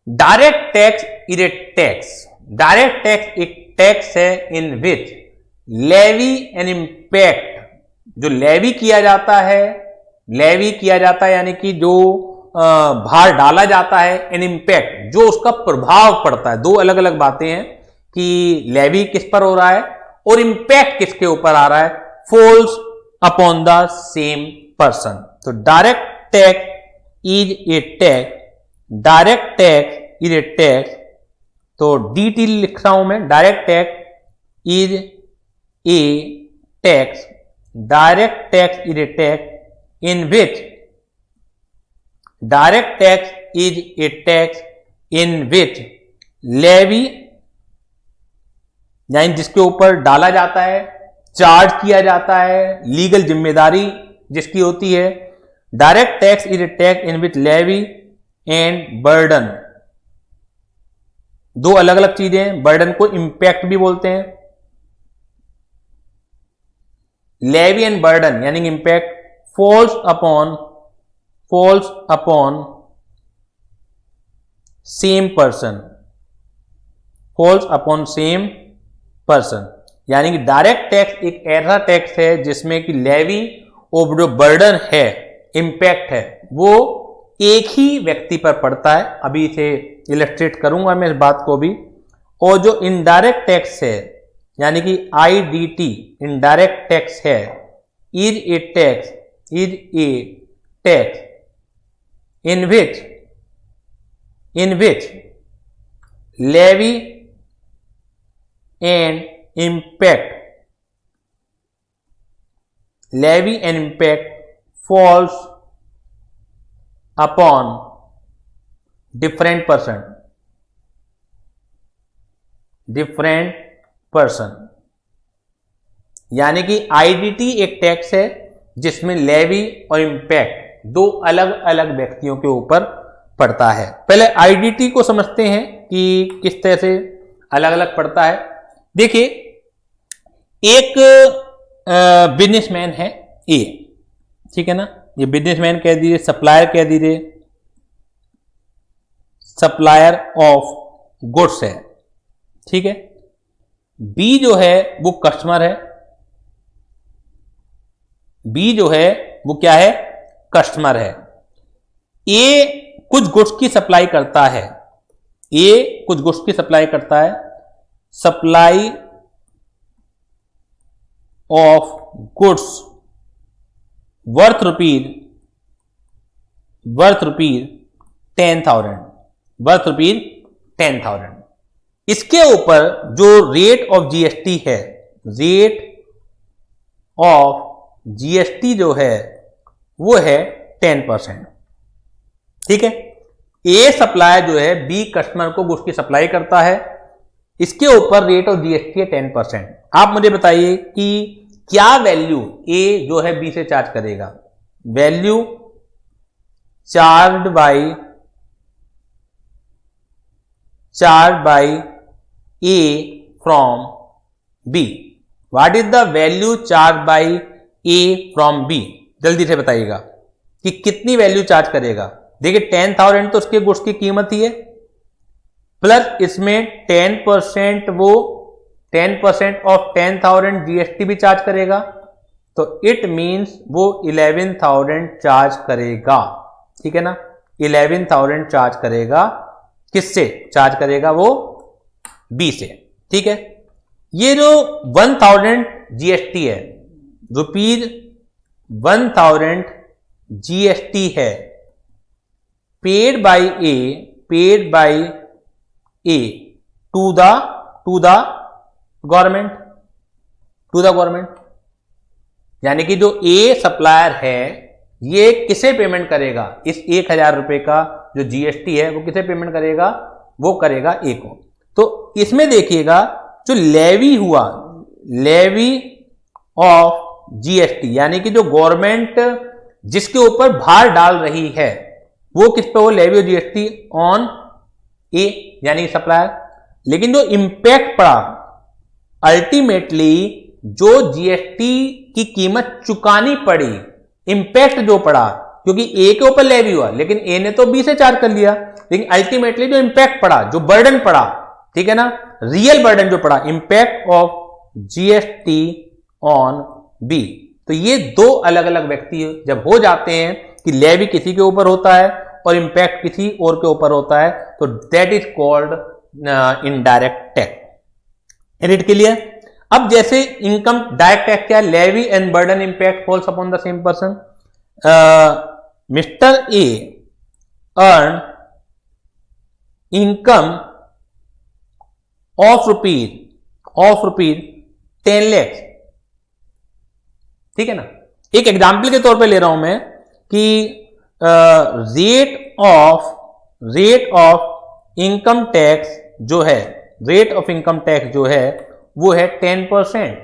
direct tax is a tax. Direct tax एक टैक्स है in which levy and impact, जो levy किया जाता है यानी कि जो भार डाला जाता है, एन इंपैक्ट जो उसका प्रभाव पड़ता है। दो अलग अलग बातें हैं कि लेवी किस पर हो रहा है और इंपैक्ट किसके ऊपर आ रहा है, falls upon the same person. तो direct tax is a tax, direct tax is a tax. तो DT लिख रहा हूं मैं, direct tax is a tax, direct tax is a tax in which, direct tax is a tax in which levy, यानी जिसके ऊपर डाला जाता है, चार्ज किया जाता है, लीगल जिम्मेदारी जिसकी होती है। Direct tax is a tax in which levy and burden, दो अलग अलग चीजें। बर्डन को इंपैक्ट भी बोलते हैं। लेवी एंड बर्डन यानी impact falls upon same person, false upon same person. यानी कि डायरेक्ट टैक्स एक ऐसा टैक्स है जिसमें कि लेवी और जो बर्डन है, इंपैक्ट है, वो एक ही व्यक्ति पर पड़ता है। अभी इसे इलस्ट्रेट करूंगा मैं इस बात को भी। और जो इनडायरेक्ट टैक्स है यानी कि IDT इनडायरेक्ट टैक्स है, is a tax in which levy and impact falls upon different person, यानी कि IDT एक टैक्स है जिसमें लेवी और इंपैक्ट दो अलग अलग व्यक्तियों के ऊपर पड़ता है। पहले IDT को समझते हैं कि किस तरह से अलग अलग पड़ता है। देखिए, एक बिजनेसमैन है ए, ठीक है ना, ये बिजनेसमैन कह दीजिए, सप्लायर कह दीजिए, सप्लायर ऑफ गुड्स है, ठीक है। बी जो है वो कस्टमर है, बी जो है वो क्या है, कस्टमर है। ए कुछ गुड्स की सप्लाई करता है, ए कुछ गुड्स की सप्लाई करता है, supply of goods worth rupees 10,000 इसके ऊपर जो रेट ऑफ जीएसटी है, रेट ऑफ जीएसटी जो है वो है 10%। ठीक है, ए सप्लायर जो है बी कस्टमर को गुड्स की सप्लाई करता है, इसके ऊपर रेट ऑफ जीएसटी है 10%। आप मुझे बताइए कि क्या वैल्यू ए जो है बी से चार्ज करेगा। Value charge by A from B. What is the value charge by A from B, जल्दी से बताइएगा कि कितनी वैल्यू चार्ज करेगा। देखिए 10,000 तो उसके गुड्स की कीमत ही है, प्लस इसमें 10% वो 10% ऑफ 10,000 जीएसटी भी चार्ज करेगा, तो इट मींस वो 11,000 चार्ज करेगा। ठीक है ना, 11,000 चार्ज करेगा। किससे चार्ज करेगा? वो बी से। ठीक है, ये जो 1,000 जीएसटी है, ₹1,000 जीएसटी है, paid by A to the government, यानी कि जो ए सप्लायर है ये किसे पेमेंट करेगा? इस 1,000 रुपए का जो जीएसटी है वो किसे पेमेंट करेगा? वो करेगा ए को। तो इसमें देखिएगा जो लेवी हुआ, लेवी ऑफ जीएसटी, यानी कि जो गवर्नमेंट जिसके ऊपर भार डाल रही है वो किस पे? वो लेवी ऑफ जीएसटी ऑन ए यानी सप्लायर। लेकिन जो इंपैक्ट पड़ा, अल्टीमेटली जो जीएसटी की कीमत चुकानी पड़ी, इंपैक्ट जो पड़ा, क्योंकि ए के ऊपर लेवी हुआ लेकिन ए ने तो बी से चार्ज कर लिया, लेकिन अल्टीमेटली जो इंपैक्ट पड़ा, जो बर्डन पड़ा, ठीक है ना, रियल बर्डन जो पड़ा, impact of GST on B. तो ये दो अलग अलग व्यक्ति जब हो जाते हैं कि लेवी किसी के ऊपर होता है और इंपैक्ट किसी और के ऊपर होता है, तो that is called indirect tax. It clear? अब जैसे इनकम डायरेक्ट टैक्स क्या है? Levy and burden impact falls upon the same person. Mister A earn income of rupees 10 lakh. ठीक है ना, एक एग्जाम्पल के तौर पे ले रहा हूं मैं कि रेट ऑफ इनकम टैक्स जो है, रेट ऑफ इनकम टैक्स जो है वो है 10%।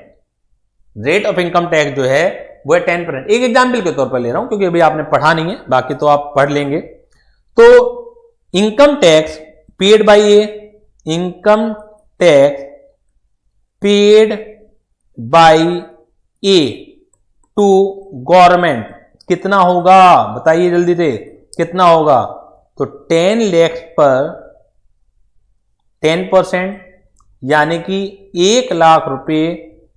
रेट ऑफ इनकम टैक्स जो है वो है 10%। एक एग्जाम्पल के तौर पर ले रहा हूं क्योंकि अभी आपने पढ़ा नहीं है, बाकी तो आप पढ़ लेंगे। तो income tax paid by A, income tax paid by A to government कितना होगा? बताइए जल्दी से, कितना होगा? तो 10 लाख पर 10%, यानी कि 1 लाख रुपए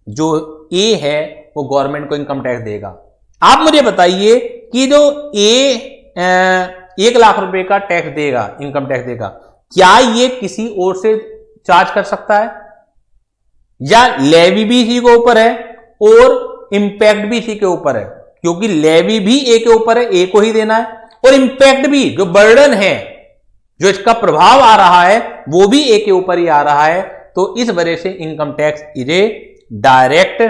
जो ए है वो गवर्नमेंट को इनकम टैक्स देगा। आप मुझे बताइए कि जो ए 1 लाख रुपए का टैक्स देगा, इनकम टैक्स देगा, क्या ये किसी और से चार्ज कर सकता है? या लेवी भी इसी के ऊपर है और इंपैक्ट भी इसी के ऊपर है? क्योंकि लेवी भी ए के ऊपर है, ए को ही देना है, और इंपैक्ट भी, जो बर्डन है, जो इसका प्रभाव आ रहा है, वो भी ए के ऊपर ही आ रहा है। तो इस वजह से income tax is A direct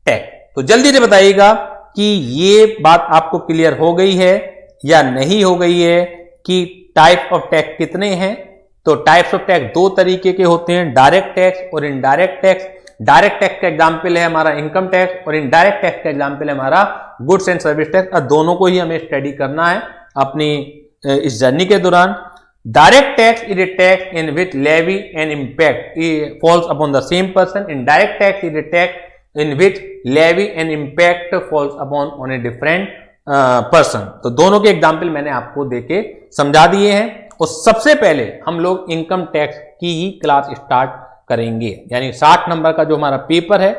tax. तो जल्दी से बताइएगा कि ये बात आपको क्लियर हो गई है या नहीं हो गई है कि टाइप ऑफ टैक्स कितने हैं। तो टाइप्स ऑफ टैक्स दो तरीके के होते हैं, डायरेक्ट टैक्स और इनडायरेक्ट टैक्स। डायरेक्ट टैक्स का एग्जाम्पल है हमारा इनकम टैक्स और इनडायरेक्ट टैक्स का एग्जाम्पल है हमारा गुड्स एंड सर्विस टैक्स। दोनों को ही हमें स्टडी करना है अपनी इस जर्नी के दौरान। Direct tax is a tax in which levy and impact falls upon the same person. Indirect tax is a tax in which levy and impact falls upon on a different person. तो दोनों के example मैंने आपको देके समझा दिए हैं। और सबसे पहले हम लोग इनकम टैक्स की ही क्लास स्टार्ट करेंगे, यानी 60 नंबर का जो हमारा पेपर है,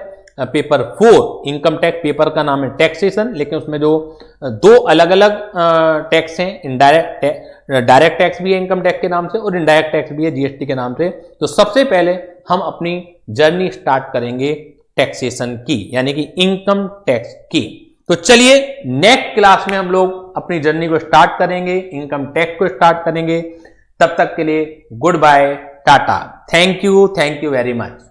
पेपर 4 इनकम टैक्स, पेपर का नाम है टैक्सेशन, लेकिन उसमें जो दो अलग अलग टैक्स हैं, डायरेक्ट टैक्स भी है इनकम टैक्स के नाम से और इनडायरेक्ट टैक्स भी है जीएसटी के नाम से। तो सबसे पहले हम अपनी जर्नी स्टार्ट करेंगे टैक्सेशन की, यानी कि इनकम टैक्स की। तो चलिए नेक्स्ट क्लास में हम लोग अपनी जर्नी को स्टार्ट करेंगे, इनकम टैक्स को स्टार्ट करेंगे। तब तक के लिए good bye, tata, thank you very much.